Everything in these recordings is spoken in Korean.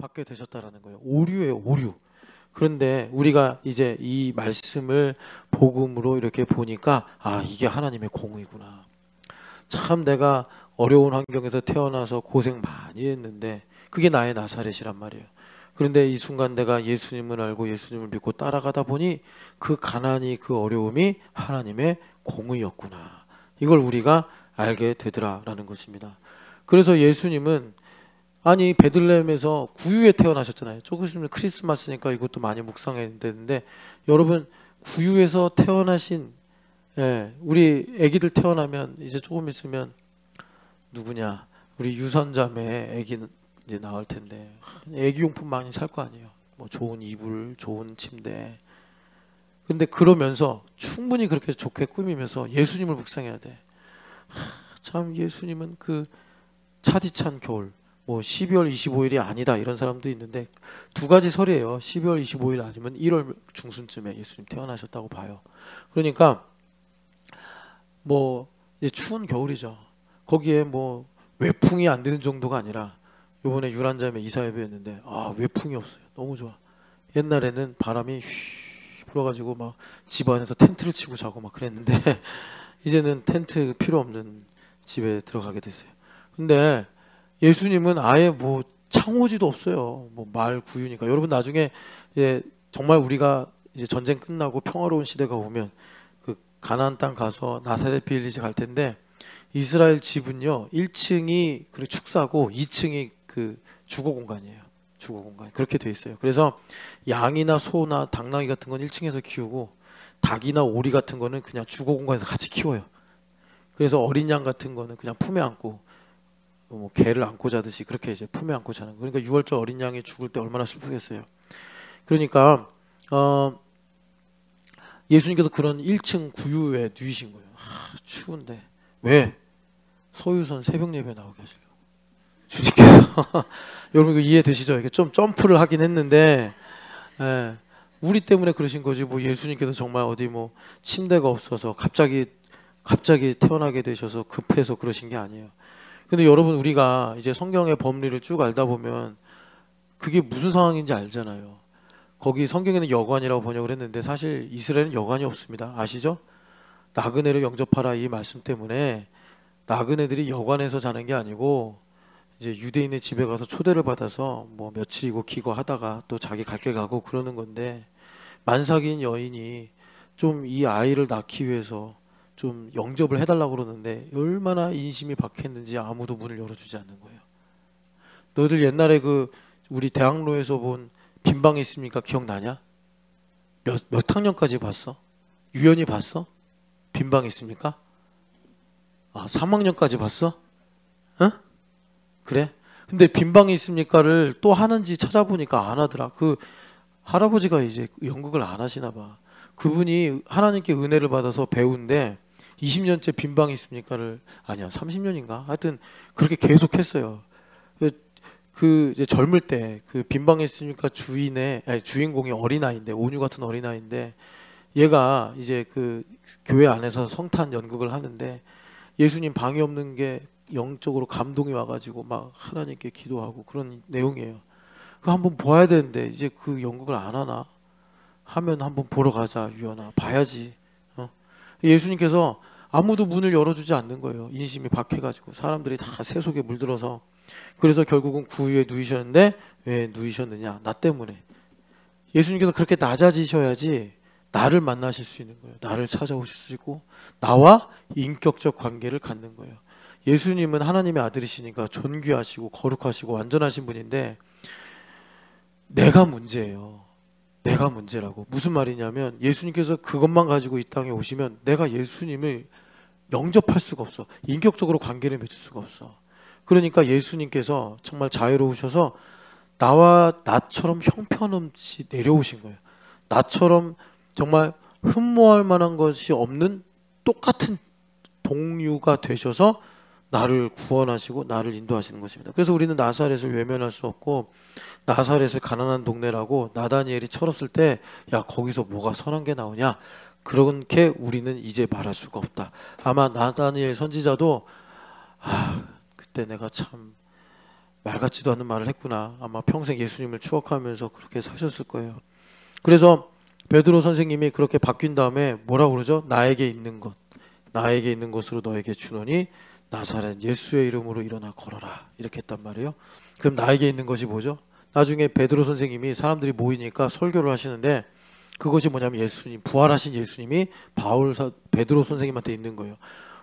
받게 되셨다라는 거예요. 오류예요, 오류. 그런데 우리가 이제 이 말씀을 복음으로 이렇게 보니까 아, 이게 하나님의 공의구나. 참 내가 어려운 환경에서 태어나서 고생 많이 했는데 그게 나의 나사렛이란 말이에요. 그런데 이 순간 내가 예수님을 알고 예수님을 믿고 따라가다 보니 그 가난이, 그 어려움이 하나님의 공의였구나. 이걸 우리가 알게 되더라라는 것입니다. 그래서 예수님은 아니 베들레헴에서 구유에 태어나셨잖아요. 조금 있으면 크리스마스니까 이것도 많이 묵상해야 되는데 여러분 구유에서 태어나신 우리 아기들 태어나면 이제 조금 있으면 누구냐 우리 유선자매 아기는 이제 나올 텐데 아기용품 많이 살 거 아니에요. 뭐 좋은 이불, 좋은 침대. 근데 그러면서 충분히 그렇게 좋게 꾸미면서 예수님을 묵상해야 돼. 참 예수님은 그 차디찬 겨울 뭐 12월 25일이 아니다 이런 사람도 있는데 두 가지 설이에요. 12월 25일 아니면 1월 중순쯤에 예수님 태어나셨다고 봐요. 그러니까 뭐 이제 추운 겨울이죠. 거기에 뭐 외풍이 안 되는 정도가 아니라 요번에 유란자매 이사예배였는데 아 외풍이 없어요. 너무 좋아. 옛날에는 바람이 휘 불어가지고 막 집 안에서 텐트를 치고 자고 막 그랬는데 이제는 텐트 필요 없는 집에 들어가게 됐어요. 근데 예수님은 아예 뭐 창호지도 없어요. 뭐 말 구유니까. 여러분 나중에 이제 정말 우리가 이제 전쟁 끝나고 평화로운 시대가 오면 그 가나안 땅 가서 나사렛 빌리지 갈 텐데 이스라엘 집은요 1층이 그 축사고 2층이 그 주거 공간이에요. 주거 공간 그렇게 돼 있어요. 그래서 양이나 소나 당나귀 같은 건 1층에서 키우고 닭이나 오리 같은 거는 그냥 주거 공간에서 같이 키워요. 그래서 어린 양 같은 거는 그냥 품에 안고 뭐 개를 안고 자듯이 그렇게 이제 품에 안고 자는 거. 그러니까 6월절 어린 양이 죽을 때 얼마나 슬프겠어요. 그러니까 예수님께서 그런 1층 구유에 누이신 거예요. 추운데 왜? 소유선 새벽 예배 나오게 하시려고. 주님께서 여러분 이거 이해되시죠? 이게 좀 점프를 하긴 했는데 우리 때문에 그러신 거지 뭐 예수님께서 정말 어디 뭐 침대가 없어서 갑자기 태어나게 되셔서 급해서 그러신 게 아니에요. 근데 여러분 우리가 이제 성경의 법리를 쭉 알다 보면 그게 무슨 상황인지 알잖아요. 거기 성경에는 여관이라고 번역을 했는데 사실 이스라엘은 여관이 없습니다. 아시죠? 나그네를 영접하라 이 말씀 때문에 나그네들이 여관에서 자는 게 아니고 이제 유대인의 집에 가서 초대를 받아서 뭐 며칠이고 기거하다가 또 자기 갈 길 가고 그러는 건데 만삭인 여인이 좀 이 아이를 낳기 위해서 좀 영접을 해달라고 그러는데 얼마나 인심이 박했는지 아무도 문을 열어주지 않는 거예요. 너희들 옛날에 그 우리 대학로에서 본 빈방 있습니까? 기억나냐? 몇 학년까지 봤어? 유연이 봤어? 빈방 있습니까? 아 3학년까지 봤어? 응? 그래? 근데 빈방이 있습니까를 또 하는지 찾아보니까 안 하더라. 그 할아버지가 이제 연극을 안 하시나 봐. 그분이 하나님께 은혜를 받아서 배운데 20년째 빈방이 있습니까를 아니야 30년인가 하여튼 그렇게 계속 했어요. 그 이제 젊을 때 그 빈방에 있으니까 주인공이 어린아이인데 온유 같은 어린아이인데 얘가 이제 그 교회 안에서 성탄 연극을 하는데 예수님 방이 없는 게 영적으로 감동이 와가지고 막 하나님께 기도하고 그런 내용이에요. 그 한번 봐야 되는데 이제 그 연극을 안 하나 하면 한번 보러 가자 유연아 봐야지. 예수님께서 아무도 문을 열어주지 않는 거예요. 인심이 박해가지고 사람들이 다 새 속에 물들어서 그래서 결국은 구유에 누이셨는데 왜 누이셨느냐? 나 때문에. 예수님께서 그렇게 낮아지셔야지 나를 만나실 수 있는 거예요. 나를 찾아오실 수 있고 나와 인격적 관계를 갖는 거예요. 예수님은 하나님의 아들이시니까 존귀하시고 거룩하시고 완전하신 분인데 내가 문제예요. 내가 문제라고. 무슨 말이냐면 예수님께서 그것만 가지고 이 땅에 오시면 내가 예수님을 영접할 수가 없어. 인격적으로 관계를 맺을 수가 없어. 그러니까 예수님께서 정말 자유로우셔서 나와 나처럼 형편없이 내려오신 거예요. 나처럼 정말 흠모할 만한 것이 없는 똑같은 동류가 되셔서 나를 구원하시고 나를 인도하시는 것입니다. 그래서 우리는 나사렛을 외면할 수 없고 나사렛을 가난한 동네라고 나다니엘이 철없을 때 야 거기서 뭐가 선한 게 나오냐 그렇게 우리는 이제 말할 수가 없다. 아마 나다니엘 선지자도 그때 내가 참 말 같지도 않은 말을 했구나. 아마 평생 예수님을 추억하면서 그렇게 사셨을 거예요. 그래서 베드로 선생님이 그렇게 바뀐 다음에 뭐라고 그러죠? 나에게 있는 것, 나에게 있는 것으로 너에게 주노니 나사렛 예수의 이름으로 일어나 걸어라. 이렇게 했단 말이에요. 그럼 나에게 있는 것이 뭐죠? 나중에 베드로 선생님이 사람들이 모이니까 설교를 하시는데 그것이 뭐냐면 예수님, 부활하신 예수님이 베드로 선생님한테 있는 거예요.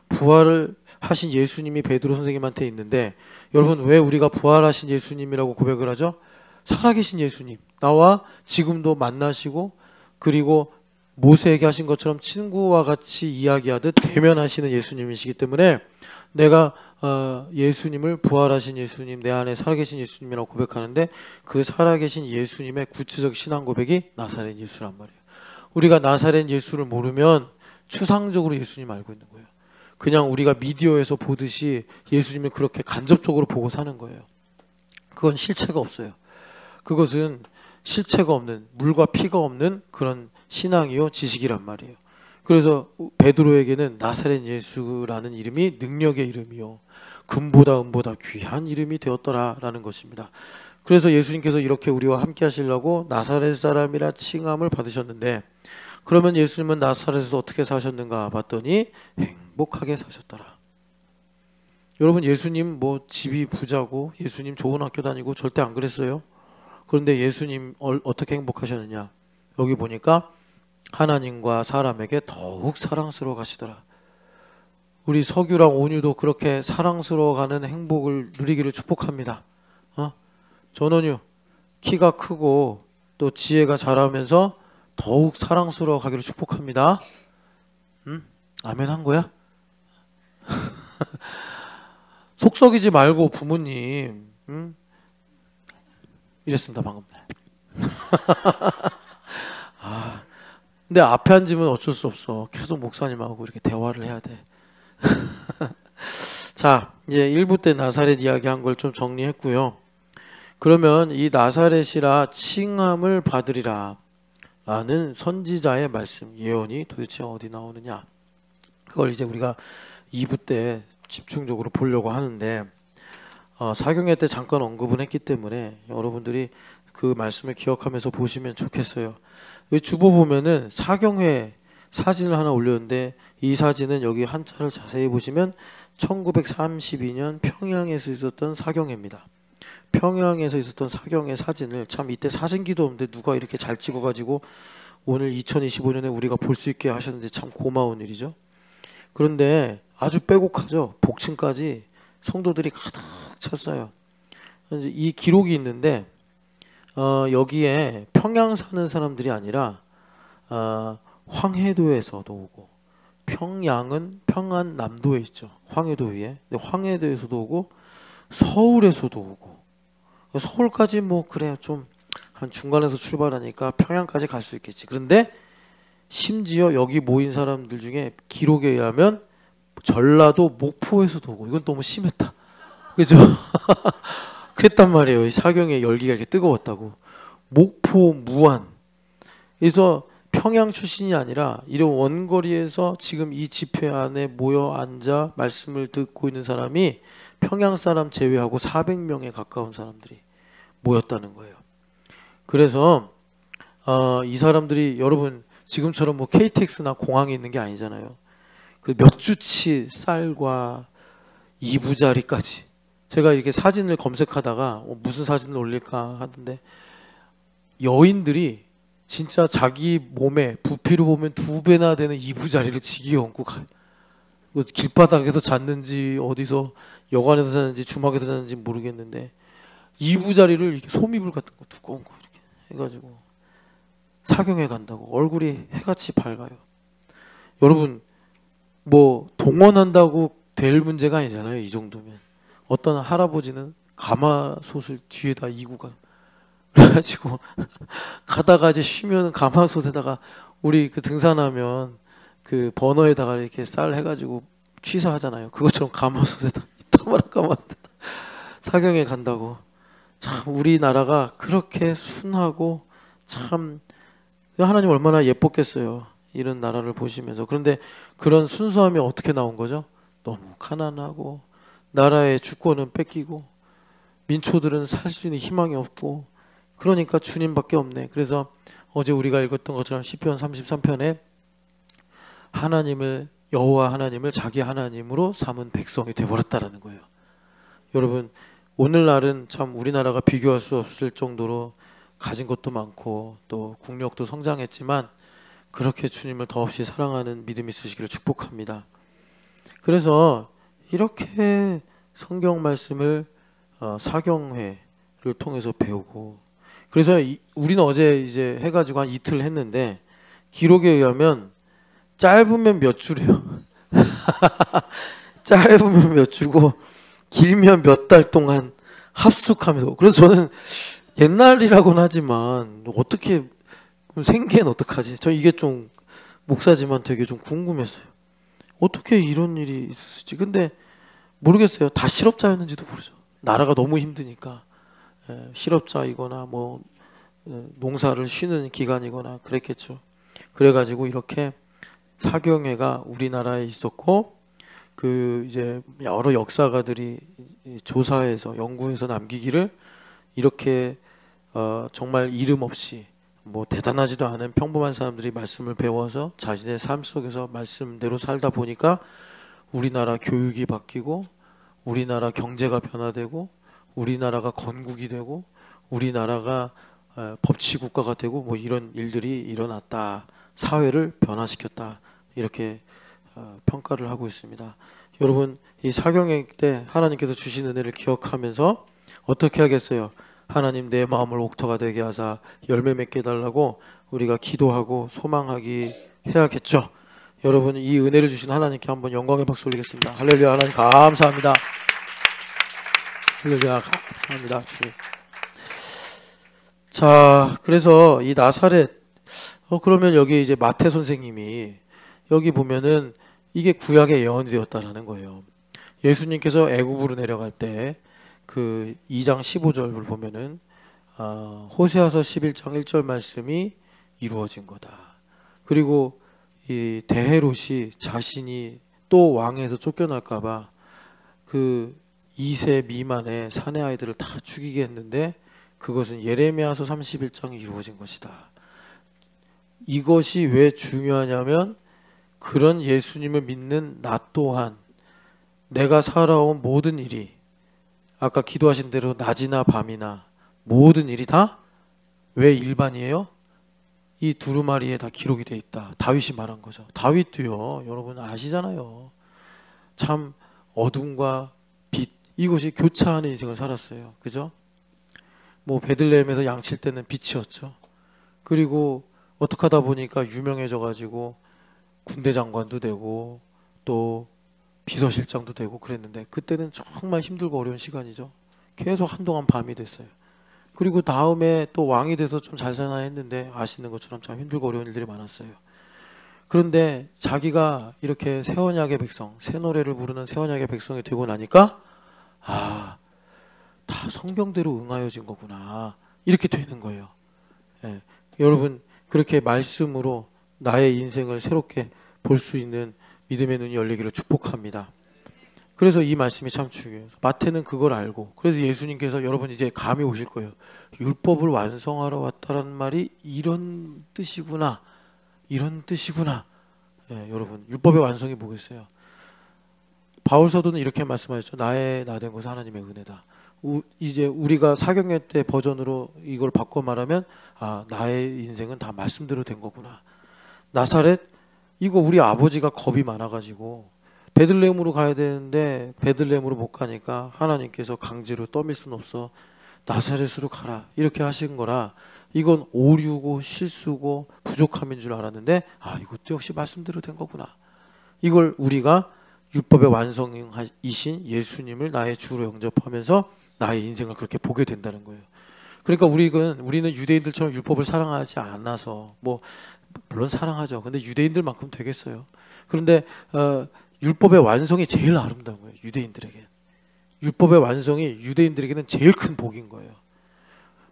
부활을 하신 예수님이 베드로 선생님한테 있는데, 여러분 왜 우리가 부활하신 예수님이라고 고백을 하죠? 살아계신 예수님, 나와 지금도 만나시고 그리고 모세에게 하신 것처럼 친구와 같이 이야기하듯 대면하시는 예수님이시기 때문에 내가 예수님을 부활하신 예수님, 내 안에 살아계신 예수님이라고 고백하는데, 그 살아계신 예수님의 구체적 신앙 고백이 나사렛 예수란 말이에요. 우리가 나사렛 예수를 모르면 추상적으로 예수님 알고 있는 거예요. 그냥 우리가 미디어에서 보듯이 예수님을 그렇게 간접적으로 보고 사는 거예요. 그건 실체가 없어요. 그것은 실체가 없는, 물과 피가 없는 그런 신앙이요, 지식이란 말이에요. 그래서 베드로에게는 나사렛 예수라는 이름이 능력의 이름이요, 금보다 은보다 귀한 이름이 되었더라라는 것입니다. 그래서 예수님께서 이렇게 우리와 함께 하시려고 나사렛 사람이라 칭함을 받으셨는데, 그러면 예수님은 나사렛에서 어떻게 사셨는가 봤더니 행복하게 사셨더라. 여러분, 예수님 뭐 집이 부자고 예수님 좋은 학교 다니고 절대 안 그랬어요. 그런데 예수님 어떻게 행복하셨느냐, 여기 보니까 하나님과 사람에게 더욱 사랑스러워 가시더라. 우리 석유랑 온유도 그렇게 사랑스러워가는 행복을 누리기를 축복합니다. 전원유 키가 크고 또 지혜가 자라면서 더욱 사랑스러워 가기를 축복합니다. 아멘 한 거야? 속썩이지 말고 부모님, 이랬습니다 방금. 근데 앞에 앉으면 어쩔 수 없어. 계속 목사님하고 이렇게 대화를 해야 돼. 자, 이제 1부 때 나사렛 이야기한 걸 좀 정리했고요. 그러면 이 나사렛이라 칭함을 받으리라 라는 선지자의 말씀, 예언이 도대체 어디 나오느냐, 그걸 이제 우리가 2부 때 집중적으로 보려고 하는데, 사경회 때 잠깐 언급은 했기 때문에 여러분들이 그 말씀을 기억하면서 보시면 좋겠어요. 여기 주보 보면은 사경회 사진을 하나 올렸는데, 이 사진은 여기 한자를 자세히 보시면 1932년 평양에서 있었던 사경회입니다. 평양에서 있었던 사경회 사진을, 참 이때 사진기도 없는데 누가 이렇게 잘 찍어가지고 오늘 2025년에 우리가 볼 수 있게 하셨는지 참 고마운 일이죠. 그런데 아주 빼곡하죠. 복층까지 성도들이 가득 찼어요. 이 기록이 있는데 여기에 평양 사는 사람들이 아니라 황해도에서도 오고, 평양은 평안남도에 있죠. 황해도 위에. 근데 황해도에서도 오고 서울에서도 오고, 서울까지 뭐 그래 좀 한 중간에서 출발하니까 평양까지 갈 수 있겠지. 그런데 심지어 여기 모인 사람들 중에 기록에 의하면 전라도 목포에서도 오고, 이건 너무 심했다. 그죠? 그랬단 말이에요. 이 사경의 열기가 이렇게 뜨거웠다고. 목포, 무안. 그래서 평양 출신이 아니라 이런 원거리에서 지금 이 집회 안에 모여 앉아 말씀을 듣고 있는 사람이 평양 사람 제외하고 400명에 가까운 사람들이 모였다는 거예요. 그래서 이 사람들이, 여러분 지금처럼 뭐 KTX나 공항에 있는 게 아니잖아요. 몇 주치 쌀과 이부자리까지. 제가 이렇게 사진을 검색하다가 무슨 사진을 올릴까 하는데, 여인들이 진짜 자기 몸에 부피로 보면 2배나 되는 이부자리를 지게 얹고 가요. 길바닥에서 잤는지 어디서 여관에서 잤는지 주막에서 잤는지 모르겠는데, 이부자리를 이렇게 소미불 같은 거 두꺼운 거 이렇게 해가지고 사경에 간다고. 얼굴이 해같이 밝아요. 여러분 뭐 동원한다고 될 문제가 아니잖아요. 이 정도면. 어떤 할아버지는 가마솥을 뒤에다 이고 가. 그래가지고 가다가 이제 쉬면 가마솥에다가, 우리 그 등산하면 그 버너에다가 이렇게 쌀 해가지고 취사하잖아요. 그것처럼 가마솥에다, 이따만한 가마솥에다 사경에 간다고. 참 우리나라가 그렇게 순하고 참 하나님 얼마나 예뻤겠어요. 이런 나라를 보시면서. 그런데 그런 순수함이 어떻게 나온 거죠? 너무 가난하고 나라의 주권은 뺏기고 민초들은 살 수 있는 희망이 없고 그러니까 주님밖에 없네. 그래서 어제 우리가 읽었던 것처럼 시편 33편에 하나님을 여호와 하나님을 자기 하나님으로 삼은 백성이 되어버렸다라는 거예요. 여러분 오늘날은 참 우리나라가 비교할 수 없을 정도로 가진 것도 많고 또 국력도 성장했지만 그렇게 주님을 더없이 사랑하는 믿음이 있으시기를 축복합니다. 그래서 이렇게 성경 말씀을 사경회를 통해서 배우고 그래서 우리는 어제 이제 해가지고 한 이틀 했는데 기록에 의하면 짧으면 몇 주래요. 짧으면 몇 주고 길면 몇 달 동안 합숙하면서 그래서 저는 옛날이라고는 하지만 어떻게 그럼 생계는 어떡하지? 저 이게 좀 목사지만 되게 좀 궁금했어요. 어떻게 이런 일이 있었을지. 근데 모르겠어요. 다 실업자였는지도 모르죠. 나라가 너무 힘드니까 실업자이거나 뭐 농사를 쉬는 기간이거나 그랬겠죠. 그래가지고 이렇게 사경회가 우리나라에 있었고 그 이제 여러 역사가들이 조사해서 연구해서 남기기를 이렇게 정말 이름 없이 뭐 대단하지도 않은 평범한 사람들이 말씀을 배워서 자신의 삶 속에서 말씀대로 살다 보니까 우리나라 교육이 바뀌고 우리나라 경제가 변화되고 우리나라가 건국이 되고 우리나라가 법치국가가 되고 뭐 이런 일들이 일어났다. 사회를 변화시켰다. 이렇게 평가를 하고 있습니다. 여러분 이 사경회 때 하나님께서 주신 은혜를 기억하면서 어떻게 하겠어요? 하나님 내 마음을 옥토가 되게 하사 열매 맺게 해달라고 우리가 기도하고 소망하기 해야겠죠. 여러분 이 은혜를 주신 하나님께 한번 영광의 박수 올리겠습니다. 할렐루야. 하나님 감사합니다. 할렐루야. 감사합니다. 주님. 자 그래서 이 나사렛 그러면 여기 이제 마태 선생님이 여기 보면은 이게 구약의 예언이 되었다라는 거예요. 예수님께서 애굽으로 내려갈 때 그 2장 15절을 보면은 호세아서 11장 1절 말씀이 이루어진 거다. 그리고 이 데헤롯이 자신이 또 왕에서 쫓겨날까봐 그 2세 미만의 사내 아이들을 다 죽이게 했는데 그것은 예레미야서 31장이 이루어진 것이다. 이것이 왜 중요하냐면 그런 예수님을 믿는 나 또한 내가 살아온 모든 일이 아까 기도하신 대로 낮이나 밤이나 모든 일이 다 왜 일반이에요? 이 두루마리에 다 기록이 돼 있다. 다윗이 말한 거죠. 다윗도요. 여러분 아시잖아요. 참 어둠과 빛 이것이 교차하는 인생을 살았어요. 그죠? 뭐 베들레헴에서 양칠 때는 빛이었죠. 그리고 어떻게 하다 보니까 유명해져 가지고 군대 장관도 되고 또 비서실장도 되고 그랬는데 그때는 정말 힘들고 어려운 시간이죠. 계속 한동안 밤이 됐어요. 그리고 다음에 또 왕이 돼서 좀 잘 사나 했는데 아시는 것처럼 참 힘들고 어려운 일들이 많았어요. 그런데 자기가 이렇게 새 언약의 백성, 새 노래를 부르는 새 언약의 백성이 되고 나니까 다 성경대로 응하여진 거구나. 이렇게 되는 거예요. 여러분 그렇게 말씀으로 나의 인생을 새롭게 볼 수 있는 믿음의 눈이 열리기를 축복합니다. 그래서 이 말씀이 참 중요해요. 마태는 그걸 알고 그래서 예수님께서 여러분 이제 감이 오실 거예요. 율법을 완성하러 왔다라는 말이 이런 뜻이구나. 이런 뜻이구나. 여러분 율법의 완성이 뭐겠어요? 바울 사도는 이렇게 말씀하셨죠. 나의 나 된 것은 하나님의 은혜다. 이제 우리가 사경회 때 버전으로 이걸 바꿔 말하면 나의 인생은 다 말씀대로 된 거구나. 나사렛 이거 우리 아버지가 겁이 많아가지고 베들레헴으로 가야 되는데 베들레헴으로 못 가니까 하나님께서 강제로 떠밀 수는 없어. 나사렛으로 가라 이렇게 하신 거라 이건 오류고 실수고 부족함인 줄 알았는데 이것도 역시 말씀대로 된 거구나. 이걸 우리가 율법의 완성이신 예수님을 나의 주로 영접하면서 나의 인생을 그렇게 보게 된다는 거예요. 그러니까 우리는 유대인들처럼 율법을 사랑하지 않아서 뭐 물론 사랑하죠. 근데 유대인들만큼 되겠어요. 그런데 율법의 완성이 제일 아름다운 거예요. 유대인들에게 율법의 완성이 유대인들에게는 제일 큰 복인 거예요.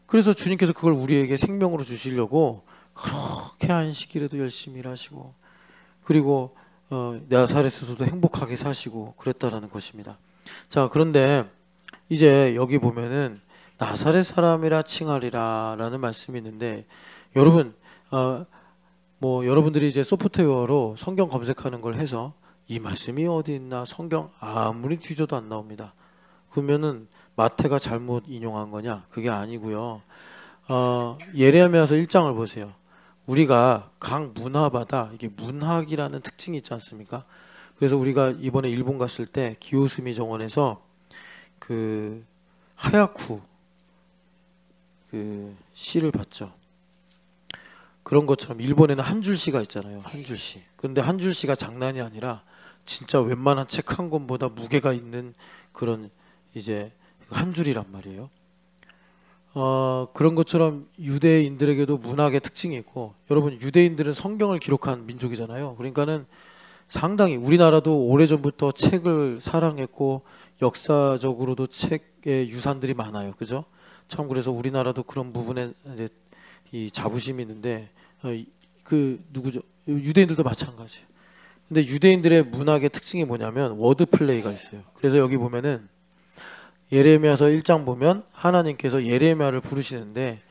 그래서 주님께서 그걸 우리에게 생명으로 주시려고 그렇게 안식일에도 열심히 일하시고 그리고 나사렛에서도 행복하게 사시고 그랬다라는 것입니다. 자 그런데 이제 여기 보면은 나사렛 사람이라 칭하리라라는 말씀이 있는데 여러분 뭐 여러분들이 이제 소프트웨어로 성경 검색하는 걸 해서 이 말씀이 어디 있나 성경 아무리 뒤져도 안 나옵니다. 그러면은 마태가 잘못 인용한 거냐? 그게 아니고요. 예레미야서 1장을 보세요. 우리가 각 문화마다 이게 문학이라는 특징이 있지 않습니까? 그래서 우리가 이번에 일본 갔을 때 기요스미 정원에서 그 하야쿠 그 시를 봤죠. 그런 것처럼 일본에는 한 줄시가 있잖아요. 한 줄시. 그런데 한 줄시가 장난이 아니라 진짜 웬만한 책 한 권보다 무게가 있는 그런 이제 한 줄이란 말이에요. 그런 것처럼 유대인들에게도 문학의 특징이 있고 여러분 유대인들은 성경을 기록한 민족이잖아요. 그러니까는 상당히 우리나라도 오래전부터 책을 사랑했고 역사적으로도 책의 유산들이 많아요. 그죠? 참 그래서 우리나라도 그런 부분에 이제 이 자부심이 있는데 그 누구죠? 유대인들도 마찬가지예요. 근데 유대인들의 문학의 특징이 뭐냐면 워드 플레이가 있어요. 그래서 여기 보면은 예레미야서 1장 보면 하나님께서 예레미야를 부르시는데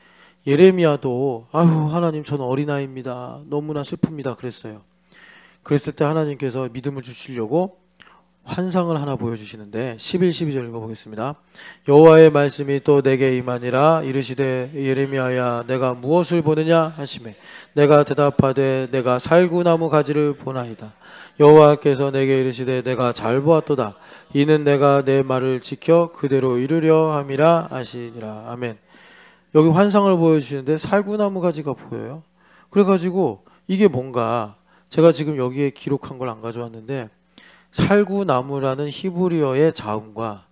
예레미야도 아유 하나님 저는 어린아이입니다. 너무나 슬픕니다. 그랬어요. 그랬을 때 하나님께서 믿음을 주시려고 환상을 하나 보여주시는데 11, 12절 읽어보겠습니다. 여호와의 말씀이 또 내게 임하니라 이르시되 예레미야야 내가 무엇을 보느냐 하시매 내가 대답하되 내가 살구나무 가지를 보나이다. 여호와께서 내게 이르시되 내가 잘 보았도다. 이는 내가 내 말을 지켜 그대로 이루려 함이라 하시니라. 아멘. 여기 환상을 보여주시는데 살구나무 가지가 보여요. 그래가지고 이게 뭔가 제가 지금 여기에 기록한 걸 안 가져왔는데 살구나무라는 히브리어의 자음과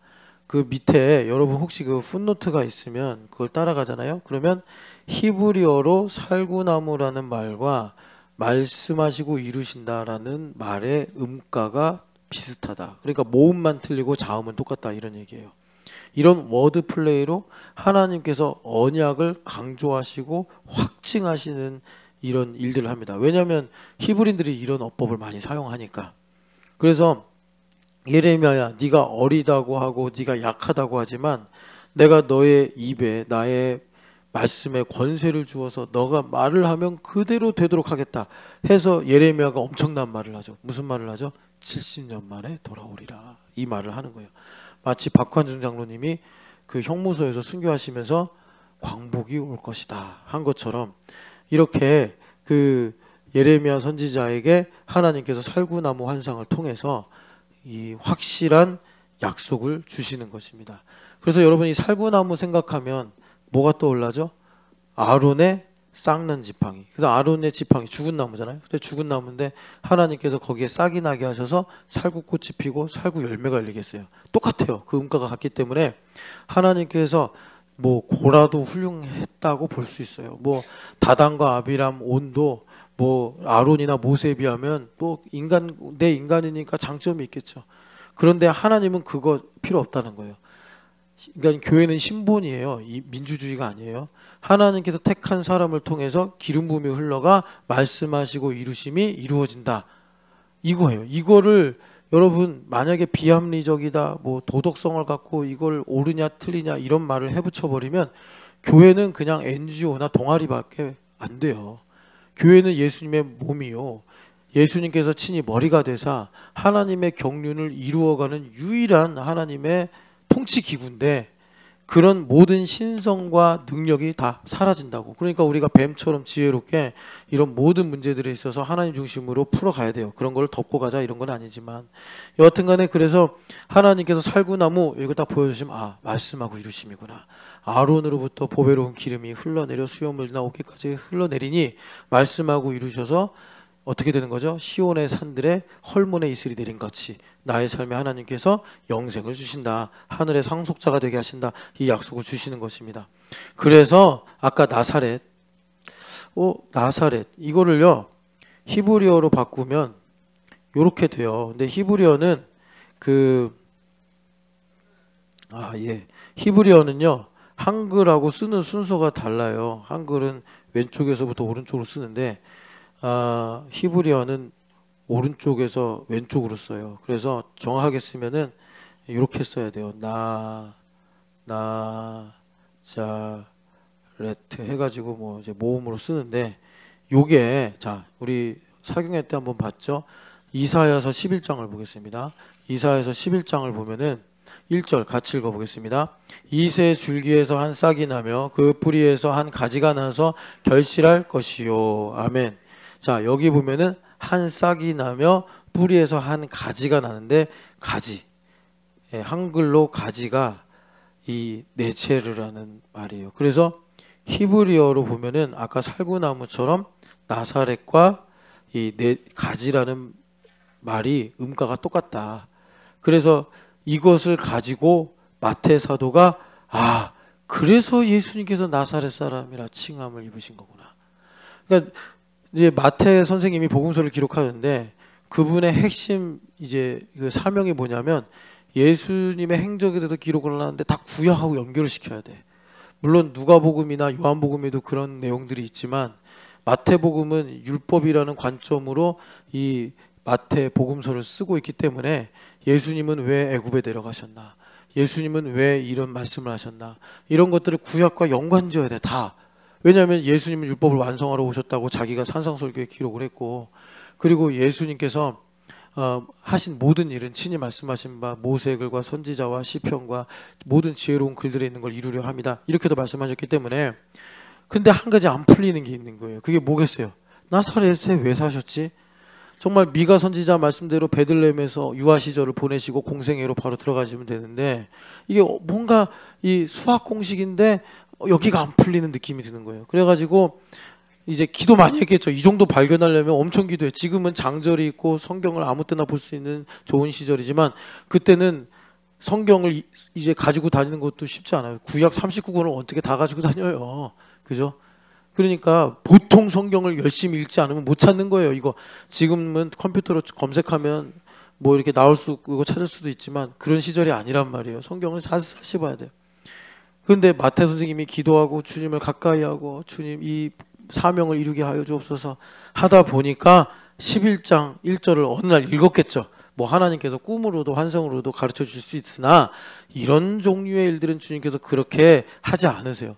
그 밑에 여러분 혹시 그 풋노트가 있으면 그걸 따라가잖아요. 그러면 히브리어로 살구나무라는 말과 말씀하시고 이루신다라는 말의 음가가 비슷하다. 그러니까 모음만 틀리고 자음은 똑같다 이런 얘기예요. 이런 워드 플레이로 하나님께서 언약을 강조하시고 확증하시는 이런 일들을 합니다. 왜냐하면 히브리인들이 이런 어법을 많이 사용하니까. 그래서 예레미야야 네가 어리다고 하고 네가 약하다고 하지만 내가 너의 입에 나의 말씀에 권세를 주어서 너가 말을 하면 그대로 되도록 하겠다 해서 예레미야가 엄청난 말을 하죠. 무슨 말을 하죠? 70년 만에 돌아오리라 이 말을 하는 거예요. 마치 박환준 장로님이 그 형무소에서 순교하시면서 광복이 올 것이다 한 것처럼 이렇게 그 예레미야 선지자에게 하나님께서 살구나무 환상을 통해서 이 확실한 약속을 주시는 것입니다. 그래서 여러분 이 살구나무 생각하면 뭐가 떠올라죠? 아론의 싹난 지팡이. 그래서 아론의 지팡이 죽은 나무잖아요. 근데 죽은 나무인데 하나님께서 거기에 싹이 나게 하셔서 살구꽃이 피고 살구 열매가 열리게 했어요. 똑같아요. 그 음가가 같기 때문에 하나님께서 뭐 고라도 훌륭했다고 볼 수 있어요. 뭐 다단과 아비람 온도 뭐 아론이나 모세에 비하면 또 내 인간이니까 장점이 있겠죠. 그런데 하나님은 그거 필요 없다는 거예요. 그러니까 교회는 신본이에요. 이 민주주의가 아니에요. 하나님께서 택한 사람을 통해서 기름 부음이 흘러가 말씀하시고 이루심이 이루어진다. 이거예요. 이거를 여러분 만약에 비합리적이다, 뭐 도덕성을 갖고 이걸 옳으냐 틀리냐 이런 말을 해붙여 버리면 교회는 그냥 NGO나 동아리밖에 안 돼요. 교회는 예수님의 몸이요. 예수님께서 친히 머리가 되사 하나님의 경륜을 이루어가는 유일한 하나님의 통치 기구인데 그런 모든 신성과 능력이 다 사라진다고. 그러니까 우리가 뱀처럼 지혜롭게 이런 모든 문제들에 있어서 하나님 중심으로 풀어가야 돼요. 그런 걸 덮고 가자 이런 건 아니지만 여하튼 간에 그래서 하나님께서 살구나무 이거 딱 보여주시면 아 말씀하고 이루심이구나. 아론으로부터 보배로운 기름이 흘러내려 수염물이나 어깨까지 흘러내리니 말씀하고 이루셔서 어떻게 되는 거죠? 시온의 산들에 헐몬의 이슬이 내린 같이 나의 삶에 하나님께서 영생을 주신다. 하늘의 상속자가 되게 하신다. 이 약속을 주시는 것입니다. 그래서 아까 나사렛 이거를요 히브리어로 바꾸면 이렇게 돼요. 근데 히브리어는 히브리어는요 한글하고 쓰는 순서가 달라요. 한글은 왼쪽에서부터 오른쪽으로 쓰는데 히브리어는 오른쪽에서 왼쪽으로 써요. 그래서 정확하게 쓰면은 이렇게 써야 돼요. 나자레트 해가지고 뭐 이제 모음으로 쓰는데, 요게 자 우리 사경회 때 한번 봤죠. 이사야서 11장을 보겠습니다. 이사야서 11장을 보면은 1절 같이 읽어보겠습니다. 이새 줄기에서 한 싹이 나며 그 뿌리에서 한 가지가 나서 결실할 것이요. 아멘. 자 여기 보면은 한 싹이 나며 뿌리에서 한 가지가 나는데, 가지, 한글로 가지가 이 네체르라는 말이에요. 그래서 히브리어로 보면은 아까 살구나무처럼 나사렛과 이 가지라는 말이 음가가 똑같다. 그래서 이것을 가지고 마태 사도가 그래서 예수님께서 나사렛 사람이라 칭함을 입으신 거구나. 그러니까 이제 마태 선생님이 복음서를 기록하는데 그분의 핵심 이제 그 사명이 뭐냐면, 예수님의 행적에 대해서 기록을 하는데 다 구약하고 연결을 시켜야 돼. 물론 누가복음이나 요한복음에도 그런 내용들이 있지만 마태복음은 율법이라는 관점으로 이 마태복음서를 쓰고 있기 때문에, 예수님은 왜 애굽에 내려가셨나, 예수님은 왜 이런 말씀을 하셨나, 이런 것들을 구약과 연관지어야 돼 다. 왜냐하면 예수님은 율법을 완성하러 오셨다고 자기가 산상설교에 기록을 했고, 그리고 예수님께서 하신 모든 일은 친히 말씀하신 바 모세글과 선지자와 시편과 모든 지혜로운 글들에 있는 걸 이루려 합니다, 이렇게도 말씀하셨기 때문에. 근데 한 가지 안 풀리는 게 있는 거예요. 그게 뭐겠어요? 나사렛에 왜 사셨지? 정말 미가 선지자 말씀대로 베들레헴에서 유아 시절을 보내시고 공생애로 바로 들어가시면 되는데, 이게 뭔가 이 수학 공식인데 여기가 안 풀리는 느낌이 드는 거예요. 그래가지고 이제 기도 많이 했겠죠. 이 정도 발견하려면 엄청 기도해. 지금은 장절이 있고 성경을 아무 때나 볼 수 있는 좋은 시절이지만, 그때는 성경을 이제 가지고 다니는 것도 쉽지 않아요. 구약 39권을 어떻게 다 가지고 다녀요. 그죠? 그러니까 보통 성경을 열심히 읽지 않으면 못 찾는 거예요. 이거 지금은 컴퓨터로 검색하면 뭐 이렇게 나올 수 있고 찾을 수도 있지만, 그런 시절이 아니란 말이에요. 성경을 사시 봐야 돼요. 그런데 마태 선생님이 기도하고 주님을 가까이 하고, 주님 이 사명을 이루게 하여 주옵소서 하다 보니까 11장 1절을 어느 날 읽었겠죠. 뭐 하나님께서 꿈으로도 환성으로도 가르쳐 줄 수 있으나, 이런 종류의 일들은 주님께서 그렇게 하지 않으세요.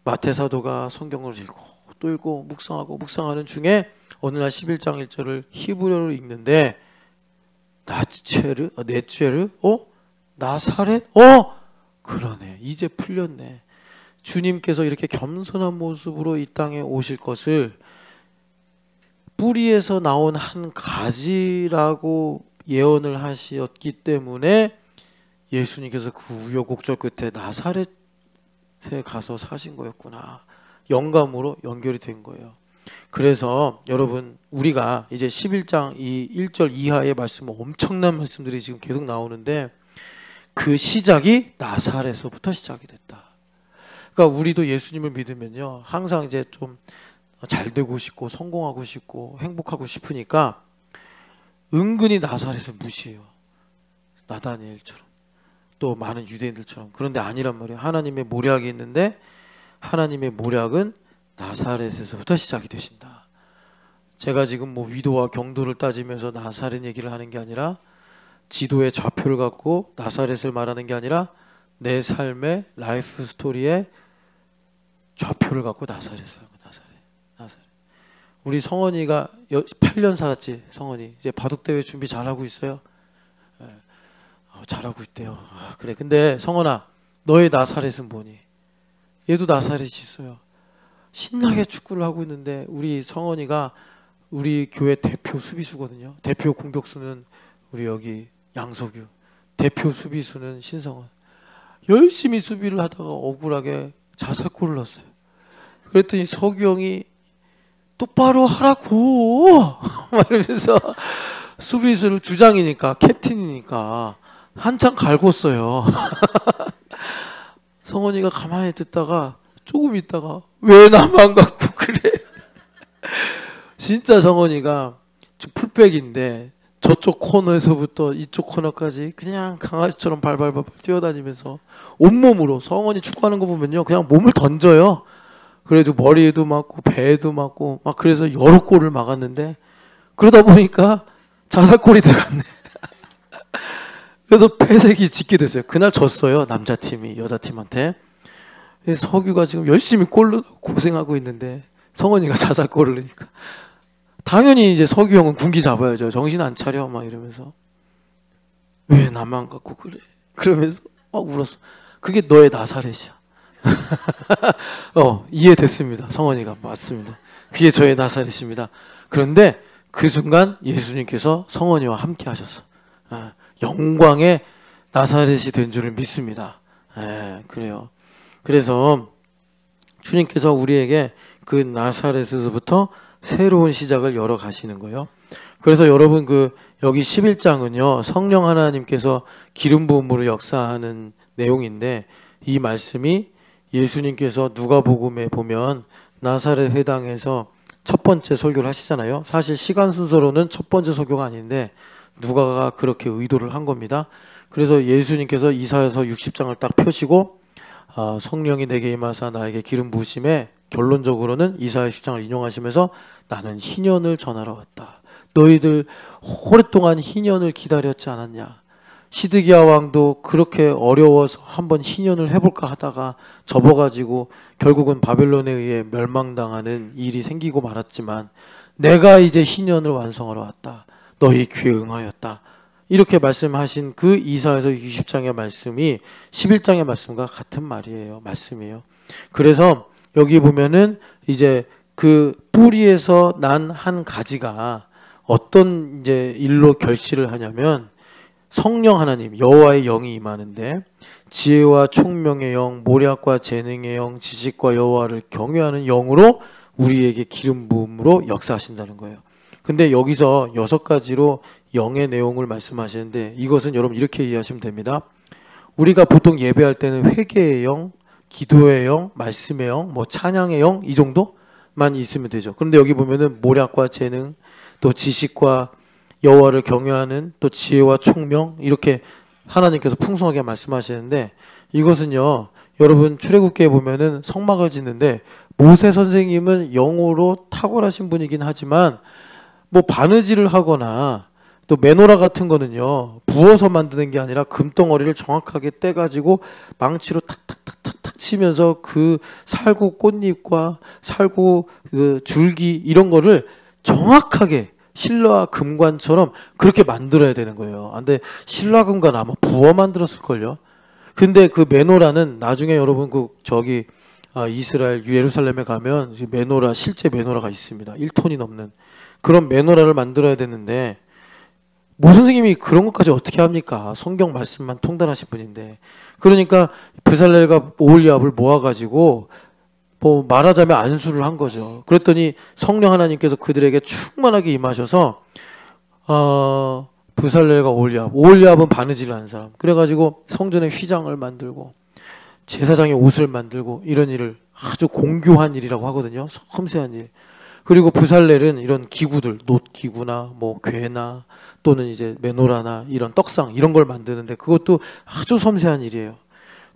마태 사도가 성경을 읽고 또 읽고 묵상하고 묵상하는 중에 어느 날 11장 1절을 히브리어로 읽는데, 네체르? 나사렛? 그러네. 이제 풀렸네. 주님께서 이렇게 겸손한 모습으로 이 땅에 오실 것을 뿌리에서 나온 한 가지라고 예언을 하셨기 때문에, 예수님께서 그 우여곡절 끝에 나사렛에 가서 사신 거였구나. 영감으로 연결이 된 거예요. 그래서 여러분, 우리가 이제 11장 이 1절 이하의 말씀은 엄청난 말씀들이 지금 계속 나오는데, 그 시작이 나사렛에서부터 시작이 됐다. 그러니까 우리도 예수님을 믿으면요, 항상 이제 좀 잘 되고 싶고 성공하고 싶고 행복하고 싶으니까 은근히 나사렛을 무시해요. 나다니엘처럼, 또 많은 유대인들처럼. 그런데 아니란 말이에요. 하나님의 모략이 있는데, 하나님의 모략은 나사렛에서부터 시작이 되신다. 제가 지금 뭐 위도와 경도를 따지면서 나사렛 얘기를 하는 게 아니라, 지도의 좌표를 갖고 나사렛을 말하는 게 아니라, 내 삶의 라이프 스토리의 좌표를 갖고 나사렛을 하는 거예요. 나사렛. 우리 성원이가 8년 살았지. 성원이 이제 바둑대회 준비 잘하고 있어요. 잘하고 있대요. 그래. 근데 성원아, 너의 나사렛은 뭐니? 얘도 나사렛이 있어요. 신나게 축구를 하고 있는데, 우리 성원이가 우리 교회 대표 수비수거든요. 대표 공격수는 우리 여기 양석유, 대표 수비수는 신성원. 열심히 수비를 하다가 억울하게 자살골을 넣었어요. 그랬더니 석유 형이 똑바로 하라고 말하면서, 수비수를 주장이니까, 캡틴이니까 한참 갈궜어요. 성원이가 가만히 듣다가 조금 있다가, 왜 나만 갖고 그래? 진짜 성원이가 풀백인데 저쪽 코너에서부터 이쪽 코너까지 그냥 강아지처럼 발발발 뛰어다니면서 온몸으로, 성원이 축구하는 거 보면요, 그냥 몸을 던져요. 그래도 머리에도 맞고 배에도 맞고 막, 그래서 여러 골을 막았는데, 그러다 보니까 자살골이 들어갔네. 그래서 패색이 짙게 됐어요. 그날 졌어요. 남자팀이 여자팀한테. 석유가 지금 열심히 골로 고생하고 있는데 성원이가 자살골을 넣으니까 당연히 이제 석유 형은 군기 잡아야죠. 정신 안 차려 막 이러면서 왜 나만 갖고 그래? 그러면서 막 울었어. 그게 너의 나사렛이야. 이해됐습니다. 성원이가 맞습니다. 그게 저의 나사렛입니다. 그런데 그 순간 예수님께서 성원이와 함께 하셨어. 영광의 나사렛이 된 줄을 믿습니다. 그래요. 그래서 주님께서 우리에게 그 나사렛에서부터 새로운 시작을 열어 가시는 거예요. 그래서 여러분 여기 11장은요. 성령 하나님께서 기름 부음으로 역사하는 내용인데 이 말씀이 예수님께서 누가복음에 보면 나사렛 회당에서 첫 번째 설교를 하시잖아요. 사실 시간 순서로는 첫 번째 설교가 아닌데 누가가 그렇게 의도를 한 겁니다. 그래서 예수님께서 이사야서 60장을 딱 펴시고 성령이 내게 임하사 나에게 기름 부으심에 결론적으로는 이사야 10장을 인용하시면서 나는 희년을 전하러 왔다. 너희들 오랫동안 희년을 기다렸지 않았냐. 시드기야 왕도 그렇게 어려워서 한번 희년을 해볼까 하다가 접어가지고 결국은 바벨론에 의해 멸망당하는 일이 생기고 말았지만 내가 이제 희년을 완성하러 왔다. 너희 귀에 응하였다. 이렇게 말씀하신 그 이사야서 20장의 말씀이 11장의 말씀과 같은 말이에요. 말씀이에요. 그래서 여기 보면은 이제 그 뿌리에서 난 한 가지가 어떤 이제 일로 결실을 하냐면 성령 하나님 여호와의 영이 임하는데 지혜와 총명의 영, 모략과 재능의 영, 지식과 여호와를 경외하는 영으로 우리에게 기름 부음으로 역사하신다는 거예요. 근데 여기서 6가지로 영의 내용을 말씀하시는데 이것은 여러분 이렇게 이해하시면 됩니다. 우리가 보통 예배할 때는 회개의 영, 기도의 영, 말씀의 영, 찬양의 영 이 정도만 있으면 되죠. 그런데 여기 보면은 모략과 재능, 또 지식과 여호와를 경외하는 또 지혜와 총명 이렇게 하나님께서 풍성하게 말씀하시는데 이것은요. 여러분 출애굽기에 보면은 성막을 짓는데 모세 선생님은 영으로 탁월하신 분이긴 하지만 바느질을 하거나 또 메노라 같은 거는요. 부어서 만드는 게 아니라 금덩어리를 정확하게 떼가지고 망치로 탁탁탁탁탁 치면서 그 살구 꽃잎과 살구 그 줄기 이런 거를 정확하게 신라와 금관처럼 그렇게 만들어야 되는 거예요. 근데 신라 금관 아마 부어 만들었을걸요. 근데 그 메노라는 나중에 여러분 이스라엘 예루살렘에 가면 메노라 실제 메노라가 있습니다. 1톤이 넘는 그런 메노라를 만들어야 되는데 모 선생님이 그런 것까지 어떻게 합니까? 성경 말씀만 통달하신 분인데 그러니까 브살렐과 오홀리압을 모아가지고 말하자면 안수를 한 거죠. 그랬더니 성령 하나님께서 그들에게 충만하게 임하셔서 브살렐과 오홀리압은 바느질을 하는 사람. 그래가지고 성전에 휘장을 만들고 제사장의 옷을 만들고 이런 일을 아주 공교한 일이라고 하거든요. 섬세한 일. 그리고 브살렐은 이런 기구들, 놋기구나 괴나 또는 이제 메노라나 이런 떡상 이런 걸 만드는데 그것도 아주 섬세한 일이에요.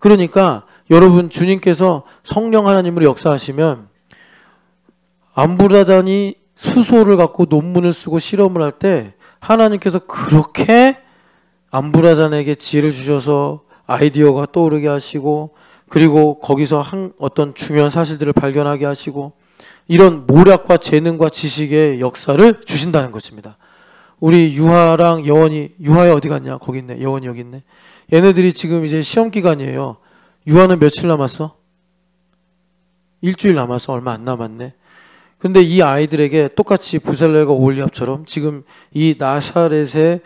그러니까 여러분 주님께서 성령 하나님으로 역사하시면 암브라잔이 수소를 갖고 논문을 쓰고 실험을 할 때 하나님께서 그렇게 암브라잔에게 지혜를 주셔서 아이디어가 떠오르게 하시고 그리고 거기서 어떤 중요한 사실들을 발견하게 하시고 이런 모략과 재능과 지식의 역사를 주신다는 것입니다. 우리 유하랑 여원이 유하야 어디 갔냐? 거기 있네. 여원이 여기 있네. 얘네들이 지금 이제 시험 기간이에요. 유아는 며칠 남았어? 일주일 남았어. 얼마 안 남았네. 근데 이 아이들에게 똑같이 브살렐과 오홀리압처럼 지금 이 나사렛의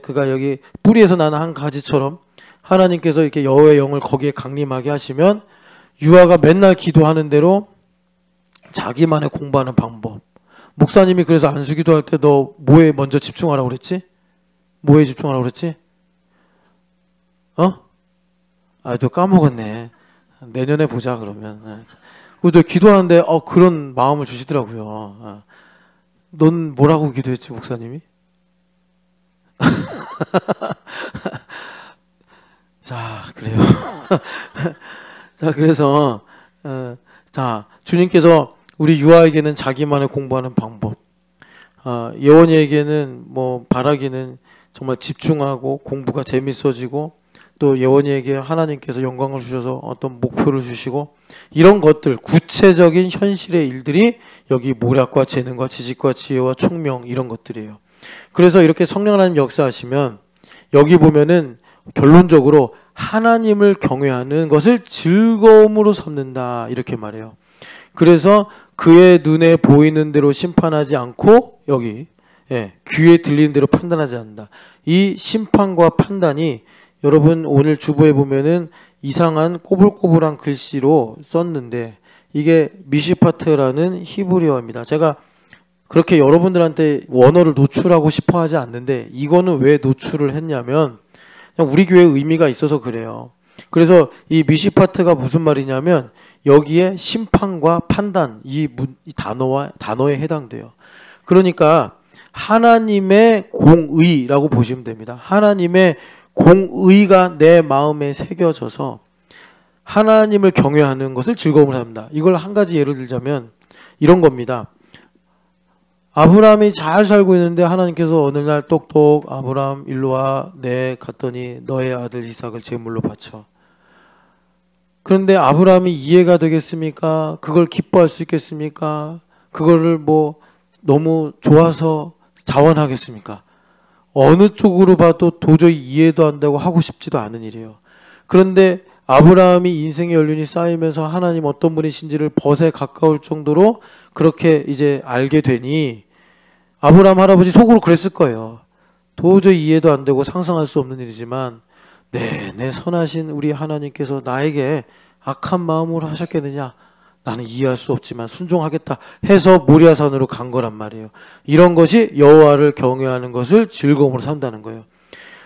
그가 여기 뿌리에서 나는 한 가지처럼 하나님께서 이렇게 여호와의 영을 거기에 강림하게 하시면 유아가 맨날 기도하는 대로 자기만의 공부하는 방법. 목사님이 그래서 안수 기도할 때 너 뭐에 먼저 집중하라고 그랬지? 뭐에 집중하라고 그랬지? 또 까먹었네. 내년에 보자 그러면. 또 기도하는데 그런 마음을 주시더라고요. 넌 뭐라고 기도했지 목사님이? 자 그래요. 자 그래서 주님께서 우리 유아에게는 자기만의 공부하는 방법, 여원이에게는 바라기는 정말 집중하고 공부가 재밌어지고 또 예원이에게 하나님께서 영광을 주셔서 어떤 목표를 주시고 이런 것들 구체적인 현실의 일들이 여기 모략과 재능과 지식과 지혜와 총명 이런 것들이에요. 그래서 이렇게 성령 하나님 역사하시면 여기 보면은 결론적으로 하나님을 경외하는 것을 즐거움으로 삼는다 이렇게 말해요. 그래서 그의 눈에 보이는 대로 심판하지 않고 여기 귀에 들리는 대로 판단하지 않는다. 이 심판과 판단이 여러분 오늘 주보에 보면은 이상한 꼬불꼬불한 글씨로 썼는데 이게 미시파트라는 히브리어입니다. 제가 그렇게 여러분들한테 원어를 노출하고 싶어 하지 않는데 이거는 왜 노출을 했냐면 그냥 우리 교회에 의미가 있어서 그래요. 그래서 이 미시파트가 무슨 말이냐면 여기에 심판과 판단 이 단어에 해당돼요. 그러니까 하나님의 공의라고 보시면 됩니다. 하나님의 공의가 내 마음에 새겨져서 하나님을 경외하는 것을 즐거움으로 삼는다. 이걸 한 가지 예를 들자면 이런 겁니다. 아브라함이 잘 살고 있는데 하나님께서 어느 날 똑똑 아브라함 일로 와. 네 갔더니 너의 아들 이삭을 제물로 바쳐. 그런데 아브라함이 이해가 되겠습니까? 그걸 기뻐할 수 있겠습니까? 그거를 뭐 너무 좋아서 자원하겠습니까? 어느 쪽으로 봐도 도저히 이해도 안 되고 하고 싶지도 않은 일이에요. 그런데 아브라함이 인생의 연륜이 쌓이면서 하나님 어떤 분이신지를 벗에 가까울 정도로 그렇게 이제 알게 되니 아브라함 할아버지 속으로 그랬을 거예요. 도저히 이해도 안 되고 상상할 수 없는 일이지만 내 선하신 우리 하나님께서 나에게 악한 마음으로 하셨겠느냐? 나는 이해할 수 없지만 순종하겠다 해서 모리아산으로 간 거란 말이에요. 이런 것이 여호와를 경외하는 것을 즐거움으로 삼다는 거예요.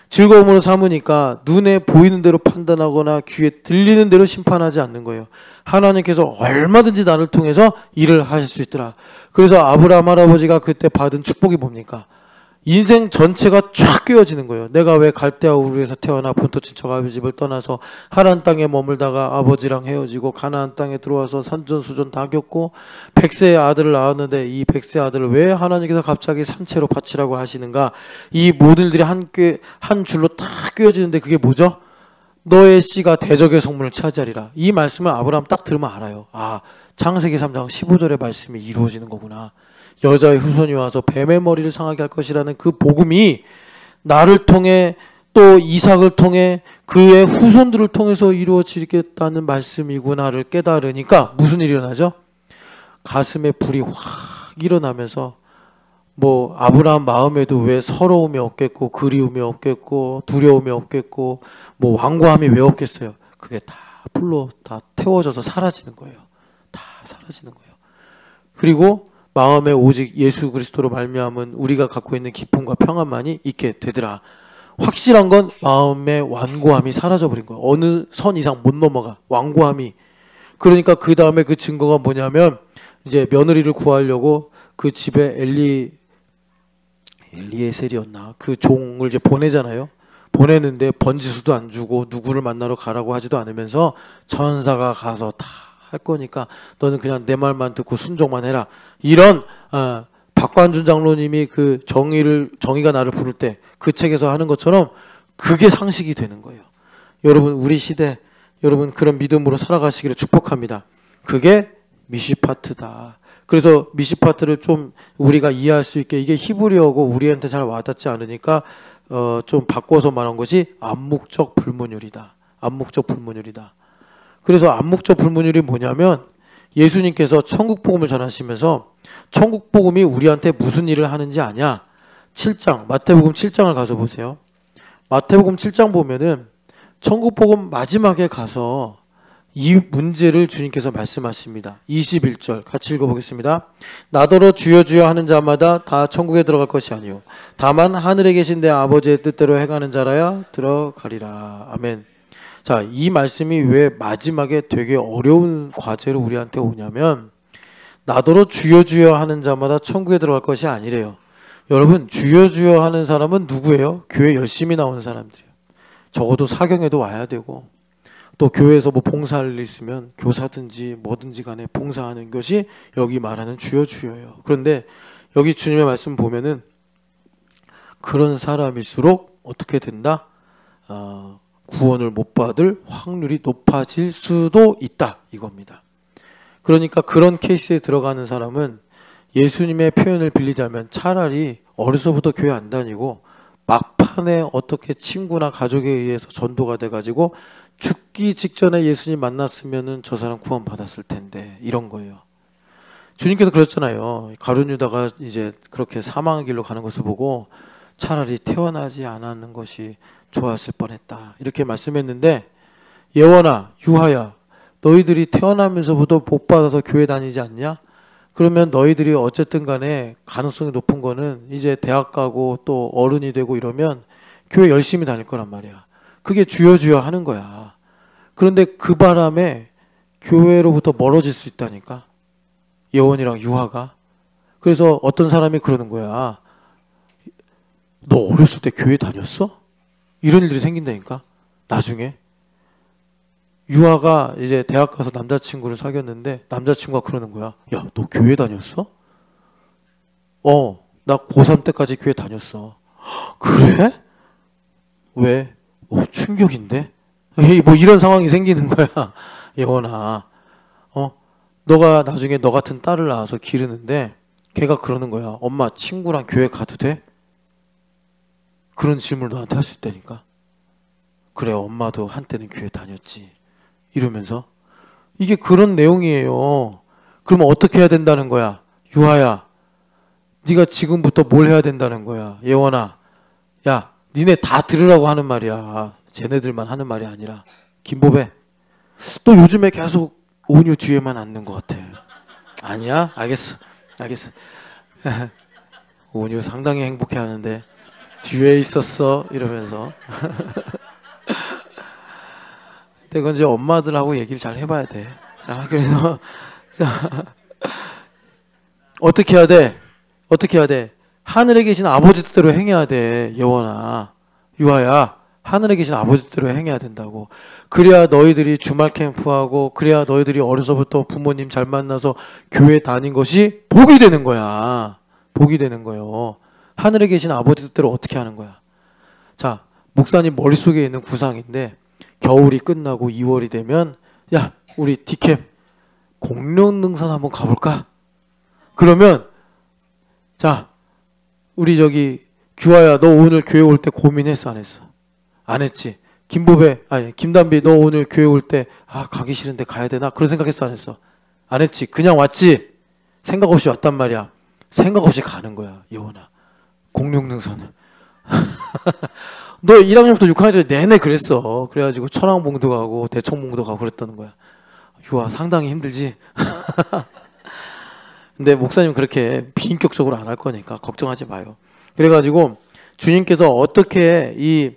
즐거움으로 삼으니까 눈에 보이는 대로 판단하거나 귀에 들리는 대로 심판하지 않는 거예요. 하나님께서 얼마든지 나를 통해서 일을 하실 수 있더라. 그래서 아브라함 할아버지가 그때 받은 축복이 뭡니까? 인생 전체가 쫙 깨어지는 거예요. 내가 왜 갈대아 우르에서 태어나 본토 친척 아버지 집을 떠나서 하란 땅에 머물다가 아버지랑 헤어지고 가나안 땅에 들어와서 산전수전 다 겪고 100세의 아들을 낳았는데 이 100세 아들을 왜 하나님께서 갑자기 산채로 바치라고 하시는가? 이 모든 일들이 한 줄로 딱 꿰어지는데 그게 뭐죠? 너의 씨가 대적의 성문을 차지하리라. 이 말씀을 아브라함 딱 들으면 알아요. 아, 창세기 3장 15절의 말씀이 이루어지는 거구나. 여자의 후손이 와서 뱀의 머리를 상하게 할 것이라는 그 복음이 나를 통해 또 이삭을 통해 그의 후손들을 통해서 이루어지겠다는 말씀이구나를 깨달으니까 무슨 일이 일어나죠? 가슴에 불이 확 일어나면서 뭐 아브라함 마음에도 왜 서러움이 없겠고 그리움이 없겠고 두려움이 없겠고 뭐 완고함이 왜 없겠어요? 그게 다 불로 다 태워져서 사라지는 거예요. 다 사라지는 거예요. 그리고 마음에 오직 예수 그리스도로 말미암은 우리가 갖고 있는 기쁨과 평안만이 있게 되더라. 확실한 건 마음의 완고함이 사라져버린 거예요. 어느 선 이상 못 넘어가. 완고함이. 그러니까 그 다음에 그 증거가 뭐냐면 이제 며느리를 구하려고 그 집에 엘리에셀이었나 그 종을 이제 보내잖아요. 보내는데 번지수도 안 주고 누구를 만나러 가라고 하지도 않으면서 천사가 가서 다 할 거니까 너는 그냥 내 말만 듣고 순종만 해라. 이런 박관준 장로님이 그 정의가 나를 부를 때 그 책에서 하는 것처럼 그게 상식이 되는 거예요. 여러분 우리 시대 여러분 그런 믿음으로 살아가시기를 축복합니다. 그게 미시파트다. 그래서 미시파트를 좀 우리가 이해할 수 있게 이게 히브리어고 우리한테 잘 와닿지 않으니까 좀 바꿔서 말한 것이 암묵적 불문율이다. 암묵적 불문율이다. 그래서 암묵적 불문율이 뭐냐면 예수님께서 천국 복음을 전하시면서 천국 복음이 우리한테 무슨 일을 하는지 아냐? 7장 마태복음 7장을 가서 보세요. 마태복음 7장 보면은 천국 복음 마지막에 가서 이 문제를 주님께서 말씀하십니다. 21절 같이 읽어보겠습니다. 나더러 주여 주여 하는 자마다 다 천국에 들어갈 것이 아니요 다만 하늘에 계신 내 아버지의 뜻대로 행하는 자라야 들어가리라. 아멘. 자, 이 말씀이 왜 마지막에 되게 어려운 과제로 우리한테 오냐면 나더러 주여 주여 하는 자마다 천국에 들어갈 것이 아니래요. 여러분 주여 주여 하는 사람은 누구예요? 교회 열심히 나오는 사람들이에요. 적어도 사경에도 와야 되고 또 교회에서 뭐 봉사할 일 있으면 교사든지 뭐든지 간에 봉사하는 것이 여기 말하는 주여 주여예요. 그런데 여기 주님의 말씀 보면은 그런 사람일수록 어떻게 된다? 구원을 못 받을 확률이 높아질 수도 있다 이겁니다. 그러니까 그런 케이스에 들어가는 사람은 예수님의 표현을 빌리자면 차라리 어려서부터 교회 안 다니고 막판에 어떻게 친구나 가족에 의해서 전도가 돼가지고 죽기 직전에 예수님 만났으면은 저 사람 구원 받았을 텐데 이런 거예요. 주님께서 그러셨잖아요. 가룟 유다가 이제 그렇게 사망의 길로 가는 것을 보고 차라리 태어나지 않았는 것이 좋았을 뻔했다 이렇게 말씀했는데, 예원아, 유하야, 너희들이 태어나면서부터 복 받아서 교회 다니지 않냐? 그러면 너희들이 어쨌든 간에 가능성이 높은 거는 이제 대학 가고 또 어른이 되고 이러면 교회 열심히 다닐 거란 말이야. 그게 주여 하는 거야. 그런데 그 바람에 교회로부터 멀어질 수 있다니까, 예원이랑 유하가. 그래서 어떤 사람이 그러는 거야. 너 어렸을 때 교회 다녔어? 이런 일들이 생긴다니까. 나중에 유아가 이제 대학 가서 남자친구를 사귀었는데 남자친구가 그러는 거야. 야, 너 교회 다녔어? 나 고3 때까지 교회 다녔어. 그래? 왜? 충격인데? 뭐 이런 상황이 생기는 거야. 예원아, 너가 나중에 너 같은 딸을 낳아서 기르는데 걔가 그러는 거야. 엄마, 친구랑 교회 가도 돼? 그런 질문을 너한테 할 수 있다니까. 그래, 엄마도 한때는 교회 다녔지. 이러면서 이게 그런 내용이에요. 그러면 어떻게 해야 된다는 거야? 유아야, 네가 지금부터 뭘 해야 된다는 거야? 예원아, 야, 니네 다 들으라고 하는 말이야. 쟤네들만 하는 말이 아니라. 김보배, 또 요즘에 계속 온유 뒤에만 앉는 것 같아. 아니야? 알겠어. 온유 상당히 행복해하는데 뒤에 있었어 이러면서. 근데 그건 이제 엄마들하고 얘기를 잘 해봐야 돼. 자, 그래서 어떻게 해야 돼? 하늘에 계신 아버지 뜻대로 행해야 돼. 예원아, 유아야, 하늘에 계신 아버지 뜻대로 행해야 된다고. 그래야 너희들이 주말 캠프하고, 그래야 너희들이 어려서부터 부모님 잘 만나서 교회 다닌 것이 복이 되는 거야. 복이 되는 거예요. 하늘에 계신 아버지 뜻대로 어떻게 하는 거야? 자, 목사님 머릿속에 있는 구상인데, 겨울이 끝나고 2월이 되면, 야, 우리 디캠 공룡능선 한번 가볼까? 그러면, 자, 우리 저기 규아야, 너 오늘 교회 올 때 고민했어, 안 했어? 안 했지? 김담비, 너 오늘 교회 올 때 가기 싫은데 가야 되나? 그런 생각했어, 안 했어? 안 했지? 그냥 왔지? 생각 없이 왔단 말이야. 생각 없이 가는 거야, 예원아. 공룡능선을. 너 1학년부터 6학년 내내 그랬어. 그래가지고 천왕봉도 가고 대청봉도 가고 그랬다는 거야. 유아, 상당히 힘들지? 근데 목사님 그렇게 비인격적으로 안 할 거니까 걱정하지 마요. 그래가지고 주님께서 어떻게 이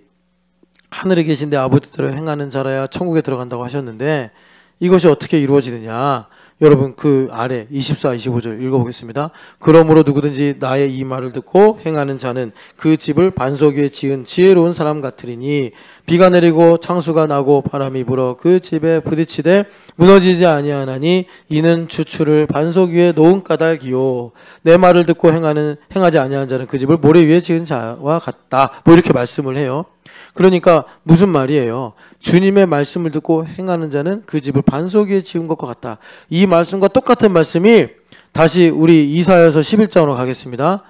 하늘에 계신 내 아버지대로 행하는 자라야 천국에 들어간다고 하셨는데, 이것이 어떻게 이루어지느냐? 여러분 그 아래 24, 25절 읽어보겠습니다. 그러므로 누구든지 나의 이 말을 듣고 행하는 자는 그 집을 반석 위에 지은 지혜로운 사람 같으리니, 비가 내리고 창수가 나고 바람이 불어 그 집에 부딪히되 무너지지 아니하나니 이는 주추를 반석 위에 놓은 까닭이요, 내 말을 듣고 행하지 아니하는 자는 그 집을 모래 위에 지은 자와 같다. 뭐 이렇게 말씀을 해요. 그러니까 무슨 말이에요? 주님의 말씀을 듣고 행하는 자는 그 집을 반석 위에 지은 것과 같다. 이 말씀과 똑같은 말씀이 다시 우리 이사야서 11장으로 가겠습니다.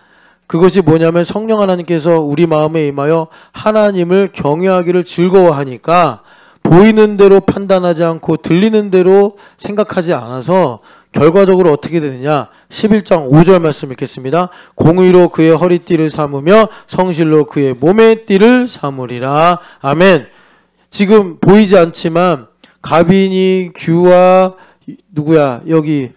그것이 뭐냐면 성령 하나님께서 우리 마음에 임하여 하나님을 경외하기를 즐거워하니까 보이는 대로 판단하지 않고 들리는 대로 생각하지 않아서 결과적으로 어떻게 되느냐? 11장 5절 말씀 읽겠습니다. 공의로 그의 허리띠를 삼으며 성실로 그의 몸의 띠를 삼으리라. 아멘. 지금 보이지 않지만 가빈이, 규와 누구야? 여기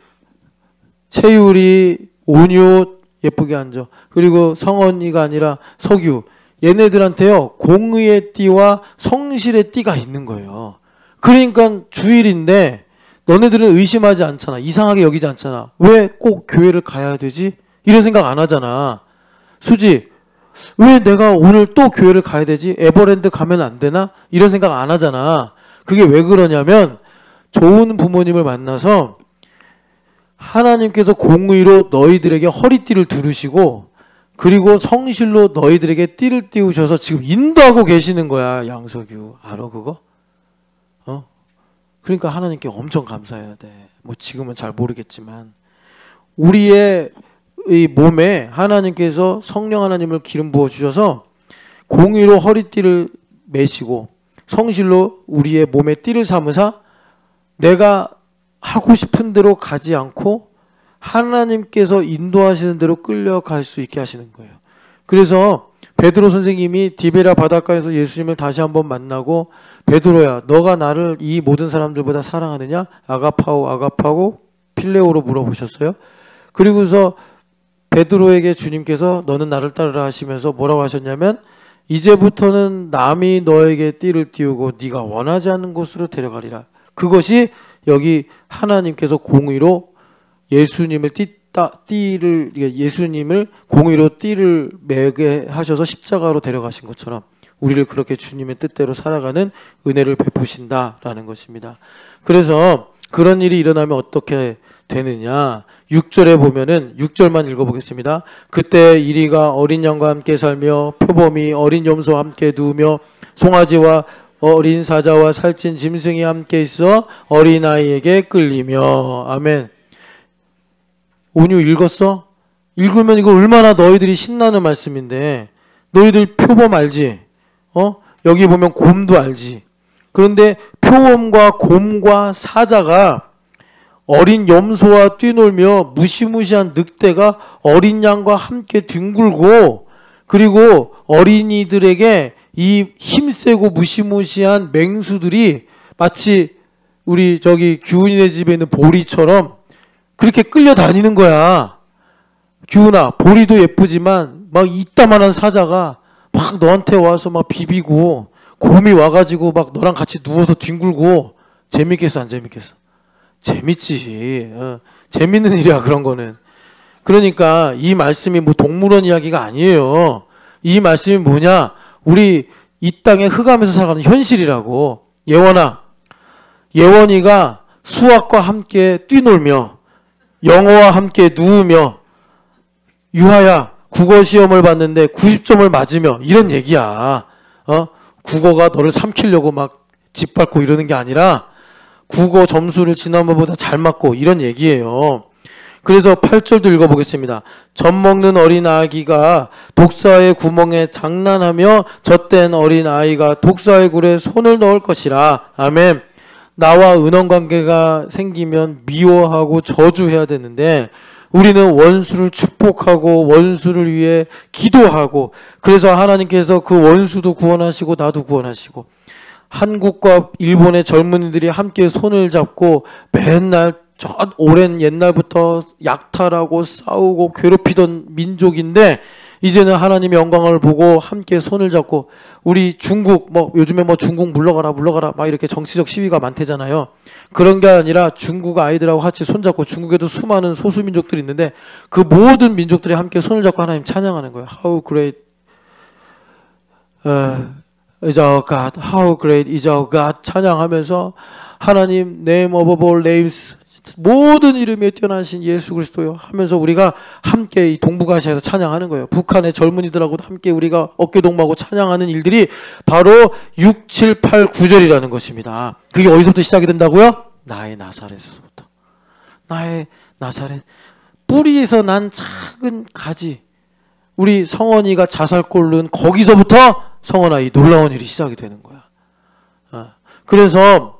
채율이, 온유 예쁘게 앉아. 그리고 성언이가 아니라 석유. 얘네들한테요, 공의의 띠와 성실의 띠가 있는 거예요. 그러니까 주일인데 너네들은 의심하지 않잖아. 이상하게 여기지 않잖아. 왜 꼭 교회를 가야 되지? 이런 생각 안 하잖아. 수지, 왜 내가 오늘 또 교회를 가야 되지? 에버랜드 가면 안 되나? 이런 생각 안 하잖아. 그게 왜 그러냐면 좋은 부모님을 만나서 하나님께서 공의로 너희들에게 허리띠를 두르시고 그리고 성실로 너희들에게 띠를 띄우셔서 지금 인도하고 계시는 거야. 양석유 알아 그거? 그러니까 하나님께 엄청 감사해야 돼. 뭐 지금은 잘 모르겠지만 우리의 이 몸에 하나님께서 성령 하나님을 기름 부어 주셔서 공의로 허리띠를 매시고 성실로 우리의 몸에 띠를 삼으사 내가 하고 싶은 대로 가지 않고 하나님께서 인도하시는 대로 끌려갈 수 있게 하시는 거예요. 그래서 베드로 선생님이 디베라 바닷가에서 예수님을 다시 한번 만나고 베드로야 너가 나를 이 모든 사람들보다 사랑하느냐? 아가파오 필레오로 물어보셨어요. 그리고서 베드로에게 주님께서 너는 나를 따르라 하시면서 뭐라고 하셨냐면 이제부터는 남이 너에게 띠를 띄우고 네가 원하지 않는 곳으로 데려가리라. 그것이 여기 하나님께서 공의로 예수님을 공의로 띠를 매게 하셔서 십자가로 데려가신 것처럼 우리를 그렇게 주님의 뜻대로 살아가는 은혜를 베푸신다라는 것입니다. 그래서 그런 일이 일어나면 어떻게 되느냐? 6절에 보면은 6절만 읽어보겠습니다. 그때 이리가 어린 양과 함께 살며 표범이 어린 염소와 함께 누우며 송아지와 어린 사자와 살찐 짐승이 함께 있어 어린아이에게 끌리며. 아멘. 온유 읽었어? 읽으면 이거 얼마나 너희들이 신나는 말씀인데 너희들 표범 알지? 여기 보면 곰도 알지? 그런데 표범과 곰과 사자가 어린 염소와 뛰놀며 무시무시한 늑대가 어린 양과 함께 뒹굴고 그리고 어린이들에게 이 힘세고 무시무시한 맹수들이 마치 우리 저기 규훈이네 집에 있는 보리처럼 그렇게 끌려다니는 거야. 규훈아, 보리도 예쁘지만 막 이따만한 사자가 막 너한테 와서 막 비비고 곰이 와가지고 막 너랑 같이 누워서 뒹굴고 재밌겠어 안 재밌겠어? 재밌지. 재밌는 일이야 그런 거는. 그러니까 이 말씀이 뭐 동물원 이야기가 아니에요. 이 말씀이 뭐냐? 우리 이 땅에 흑암에서 살아가는 현실이라고. 예원이가 수학과 함께 뛰놀며 영어와 함께 누우며 유하야 국어 시험을 봤는데 90점을 맞으며 이런 얘기야. 국어가 너를 삼키려고 막 짓밟고 이러는 게 아니라 국어 점수를 지난번보다 잘 맞고 이런 얘기예요. 그래서 8절도 읽어보겠습니다. 젖 먹는 어린 아기가 독사의 구멍에 장난하며 젖된 어린 아이가 독사의 굴에 손을 넣을 것이라. 아멘. 나와 은원관계가 생기면 미워하고 저주해야 되는데 우리는 원수를 축복하고 원수를 위해 기도하고 그래서 하나님께서 그 원수도 구원하시고 나도 구원하시고 한국과 일본의 젊은이들이 함께 손을 잡고 맨날 저 오랜 옛날부터 약탈하고 싸우고 괴롭히던 민족인데 이제는 하나님의 영광을 보고 함께 손을 잡고 우리 중국 요즘에 중국 물러가라 막 이렇게 정치적 시위가 많대잖아요. 그런 게 아니라 중국 아이들하고 같이 손잡고 중국에도 수많은 소수민족들이 있는데 그 모든 민족들이 함께 손을 잡고 하나님 찬양하는 거예요. How great is our God. How great is our God. 찬양하면서 하나님 name above all names 모든 이름에 뛰어나신 예수 그리스도요 하면서 우리가 함께 이 동북아시아에서 찬양하는 거예요. 북한의 젊은이들하고도 함께 우리가 어깨동무하고 찬양하는 일들이 바로 6, 7, 8, 9절이라는 것입니다. 그게 어디서부터 시작이 된다고요? 나의 나사렛에서부터. 나의 나사렛. 뿌리에서 난 작은 가지. 우리 성원이가 자살 꼴른 거기서부터 성원아 이 놀라운 일이 시작이 되는 거야. 그래서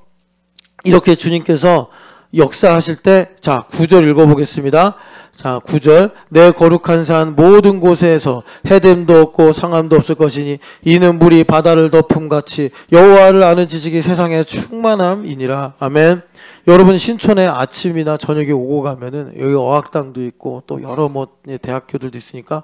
이렇게 주님께서 역사하실 때, 자, 9절 읽어보겠습니다. 자, 9절. 내 거룩한 산 모든 곳에서 해됨도 없고 상함도 없을 것이니 이는 물이 바다를 덮음같이 여호와를 아는 지식이 세상에 충만함이니라. 아멘. 여러분 신촌에 아침이나 저녁에 오고 가면은 여기 어학당도 있고 또 여러 대학교들도 있으니까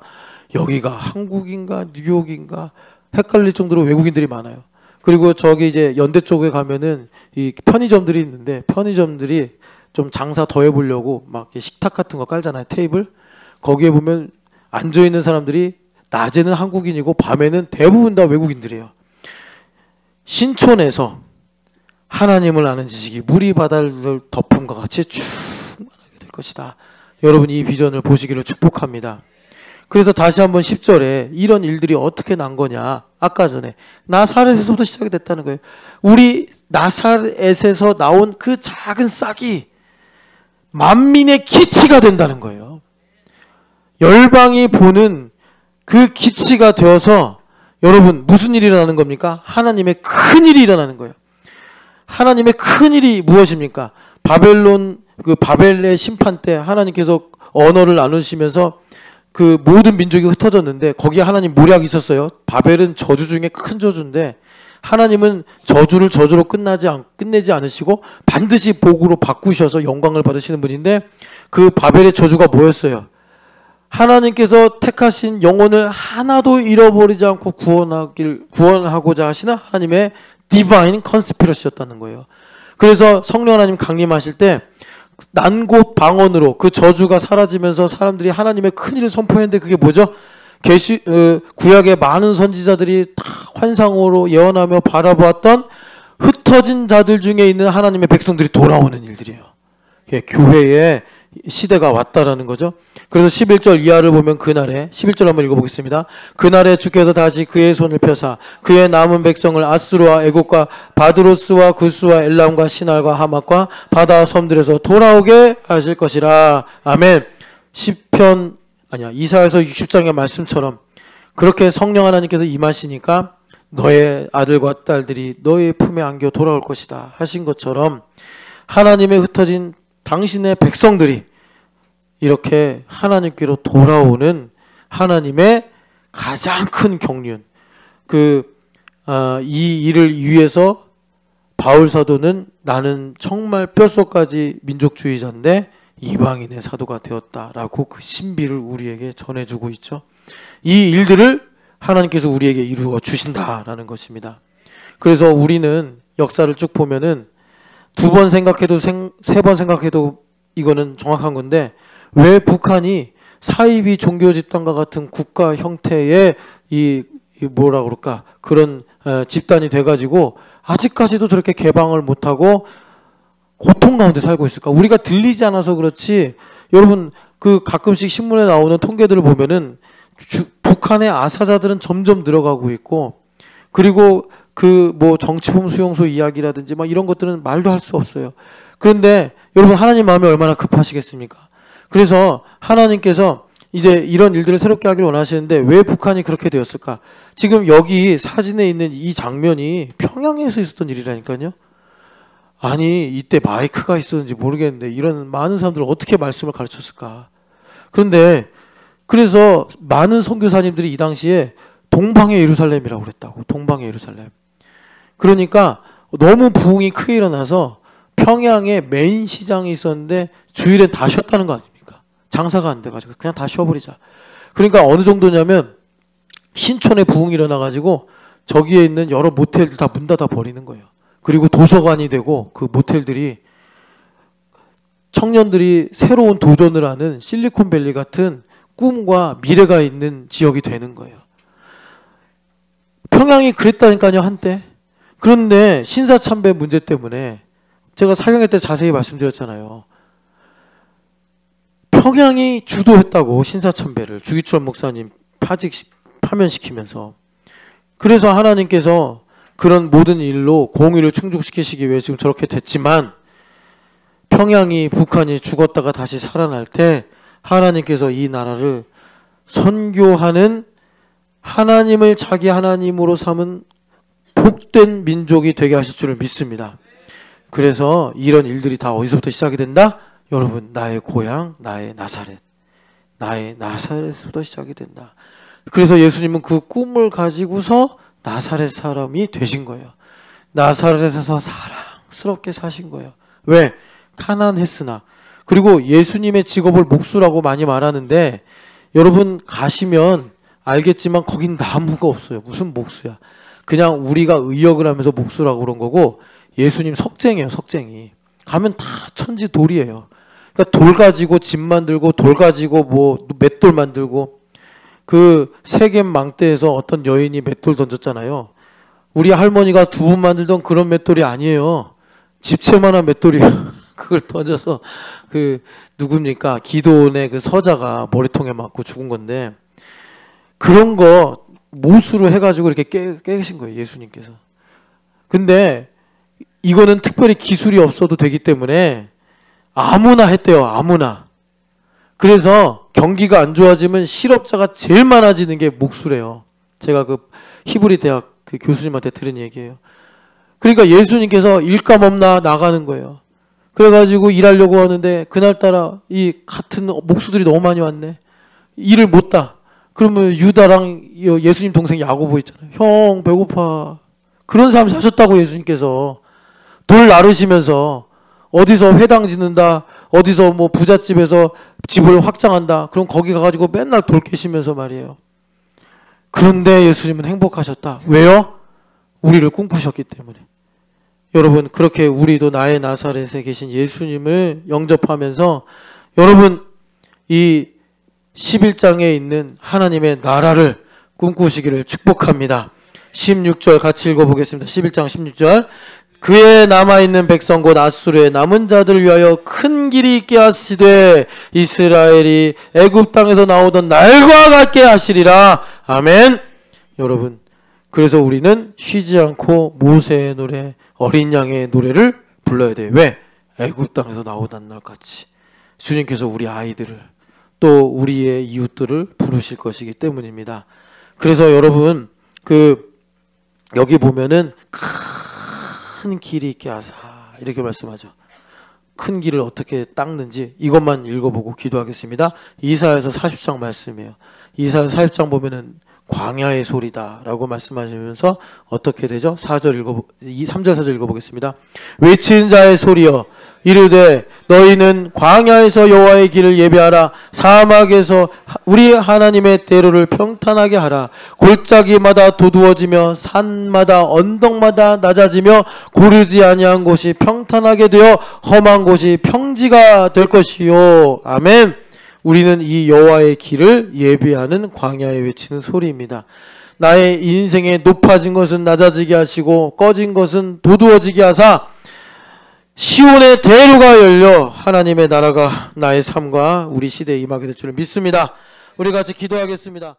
여기가 한국인가 뉴욕인가 헷갈릴 정도로 외국인들이 많아요. 그리고 저기 이제 연대 쪽에 가면은 이 편의점들이 있는데 편의점들이 좀 장사 더 해보려고 막 식탁 같은 거 깔잖아요. 테이블. 거기에 보면 앉아있는 사람들이 낮에는 한국인이고 밤에는 대부분 다 외국인들이에요. 신촌에서 하나님을 아는 지식이 물이 바다를 덮음과 같이 충만하게 될 것이다. 여러분 이 비전을 보시기를 축복합니다. 그래서 다시 한번 10절에 이런 일들이 어떻게 난 거냐. 아까 전에 나사렛에서부터 시작이 됐다는 거예요. 우리 나사렛에서 나온 그 작은 싹이 만민의 기치가 된다는 거예요. 열방이 보는 그 기치가 되어서 여러분 무슨 일이 일어나는 겁니까? 하나님의 큰 일이 일어나는 거예요. 하나님의 큰 일이 무엇입니까? 바벨의 심판 때 하나님께서 언어를 나누시면서 그 모든 민족이 흩어졌는데 거기에 하나님 모략이 있었어요. 바벨은 저주 중에 큰 저주인데 하나님은 저주를 저주로 끝내지 않으시고 반드시 복으로 바꾸셔서 영광을 받으시는 분인데 그 바벨의 저주가 뭐였어요? 하나님께서 택하신 영혼을 하나도 잃어버리지 않고 구원하고자 하시는 하나님의 디바인 컨스피러시였다는 거예요. 그래서 성령 하나님 강림하실 때 난곳 방언으로 그 저주가 사라지면서 사람들이 하나님의 큰일을 선포했는데 그게 뭐죠? 구약의 많은 선지자들이 다 환상으로 예언하며 바라보았던 흩어진 자들 중에 있는 하나님의 백성들이 돌아오는 일들이에요. 교회의 시대가 왔다라는 거죠. 그래서 11절 이하를 보면 그날에 11절 한번 읽어보겠습니다. 그날에 주께서 다시 그의 손을 펴사 그의 남은 백성을 아수르와 애국과 바드로스와 구스와 엘람과 시날과 하맛과 바다 섬들에서 돌아오게 하실 것이라. 아멘. 이사야서 60장의 말씀처럼 그렇게 성령 하나님께서 임하시니까 너의 아들과 딸들이 너의 품에 안겨 돌아올 것이다 하신 것처럼 하나님의 흩어진 당신의 백성들이 이렇게 하나님께로 돌아오는 하나님의 가장 큰 경륜. 이 일을 위해서 바울 사도는 나는 정말 뼛속까지 민족주의자인데 이방인의 사도가 되었다라고 그 신비를 우리에게 전해주고 있죠. 이 일들을 하나님께서 우리에게 이루어 주신다라는 것입니다. 그래서 우리는 역사를 쭉 보면은 2번 생각해도 3번 생각해도 이거는 정확한 건데 왜 북한이 사이비 종교 집단과 같은 국가 형태의 그런 집단이 돼가지고 아직까지도 저렇게 개방을 못하고 고통 가운데 살고 있을까? 우리가 들리지 않아서 그렇지 여러분 그 가끔씩 신문에 나오는 통계들을 보면은 북한의 아사자들은 점점 늘어가고 있고 그리고 정치범 수용소 이야기라든지 막 이런 것들은 말도 할 수 없어요. 그런데 여러분 하나님 마음이 얼마나 급하시겠습니까? 그래서 하나님께서 이제 이런 일들을 새롭게 하기를 원하시는데 왜 북한이 그렇게 되었을까? 지금 여기 사진에 있는 이 장면이 평양에서 있었던 일이라니까요. 아니 이때 마이크가 있었는지 모르겠는데 이런 많은 사람들을 어떻게 말씀을 가르쳤을까? 그래서 많은 선교사님들이 이 당시에 동방의 예루살렘이라고 그랬다고. 동방의 예루살렘. 그러니까 너무 부흥이 크게 일어나서 평양에 메인 시장이 있었는데 주일엔 다 쉬었다는 거 아닙니까? 장사가 안 돼가지고 그냥 다 쉬어버리자. 그러니까 어느 정도냐면 신촌에 부흥이 일어나가지고 저기에 있는 여러 모텔들 다 문 닫아 버리는 거예요. 그리고 도서관이 되고 그 모텔들이 청년들이 새로운 도전을 하는 실리콘밸리 같은 꿈과 미래가 있는 지역이 되는 거예요. 평양이 그랬다니까요, 한때. 그런데 신사참배 문제 때문에 제가 사경회 때 자세히 말씀드렸잖아요. 평양이 주도했다고 신사참배를 주기철 목사님 파면시키면서. 그래서 하나님께서 그런 모든 일로 공의를 충족시키시기 위해 지금 저렇게 됐지만 북한이 죽었다가 다시 살아날 때 하나님께서 이 나라를 선교하는 하나님을 자기 하나님으로 삼은 복된 민족이 되게 하실 줄을 믿습니다. 그래서 이런 일들이 다 어디서부터 시작이 된다? 여러분 나의 고향, 나의 나사렛에서부터 시작이 된다. 그래서 예수님은 그 꿈을 가지고서 나사렛 사람이 되신 거예요. 나사렛에서 사랑스럽게 사신 거예요. 왜? 가난했으나. 그리고 예수님의 직업을 목수라고 많이 말하는데 여러분 가시면 알겠지만 거긴 나무가 없어요. 무슨 목수야. 그냥 우리가 의역을 하면서 목수라고 그런 거고 예수님 석쟁이에요. 석쟁이. 가면 다 천지 돌이에요. 그러니까 돌 가지고 집 만들고 돌 가지고 맷돌 만들고 그 세겜 망대에서 어떤 여인이 맷돌 던졌잖아요. 우리 할머니가 두부 만들던 그런 맷돌이 아니에요. 집채만한 맷돌이에요. 그걸 던져서 누굽니까? 기도원의 그 서자가 머리통에 맞고 죽은 건데 그런 거 못으로 해가지고 이렇게 깨신 거예요, 예수님께서. 근데 이거는 특별히 기술이 없어도 되기 때문에 아무나 했대요, 아무나. 그래서 경기가 안 좋아지면 실업자가 제일 많아지는 게 목수래요. 제가 그 히브리 대학 그 교수님한테 들은 얘기예요. 그러니까 예수님께서 일감 없나 나가는 거예요. 그래가지고 일하려고 하는데 그날따라 이 같은 목수들이 너무 많이 왔네. 일을 못 다. 그러면 유다랑 예수님 동생 야고보 있잖아요. 형 배고파. 그런 삶 사셨다고 예수님께서. 돌 나르시면서 어디서 회당 짓는다, 어디서 뭐 부잣집에서 집을 확장한다. 그럼 거기 가가지고 맨날 돌 깨시면서 말이에요. 그런데 예수님은 행복하셨다. 왜요? 우리를 꿈꾸셨기 때문에. 여러분, 그렇게 우리도 나의 나사렛에 계신 예수님을 영접하면서 여러분 이 11장에 있는 하나님의 나라를 꿈꾸시기를 축복합니다. 16절 같이 읽어보겠습니다. 11장 16절. 그의 남아있는 백성 곧 아수르의 남은 자들을 위하여 큰 길이 있게 하시되 이스라엘이 애굽 땅에서 나오던 날과 같게 하시리라. 아멘. 여러분, 그래서 우리는 쉬지 않고 모세의 노래, 어린 양의 노래를 불러야 돼요. 왜? 애굽 땅에서 나오던 날같이 주님께서 우리 아이들을 또 우리의 이웃들을 부르실 것이기 때문입니다. 그래서 여러분 여기 보면은 큰 길이 있게 하사 이렇게 말씀하죠. 큰 길을 어떻게 닦는지 이것만 읽어보고 기도하겠습니다. 이사야서 40장 말씀이에요. 이사야 40장 보면은 광야의 소리다 라고 말씀하시면서 어떻게 되죠? 3절 4절 읽어보겠습니다. 외치는 자의 소리여 이르되 너희는 광야에서 여호와의 길을 예배하라. 사막에서 우리 하나님의 대로를 평탄하게 하라. 골짜기마다 도두어지며 산마다 언덕마다 낮아지며 고르지 아니한 곳이 평탄하게 되어 험한 곳이 평지가 될 것이요. 아멘. 우리는 이 여호와의 길을 예배하는 광야에 외치는 소리입니다. 나의 인생에 높아진 것은 낮아지게 하시고 꺼진 것은 도두어지게 하사 시온의 대로가 열려 하나님의 나라가 나의 삶과 우리 시대에 임하게 될 줄 믿습니다. 우리 같이 기도하겠습니다.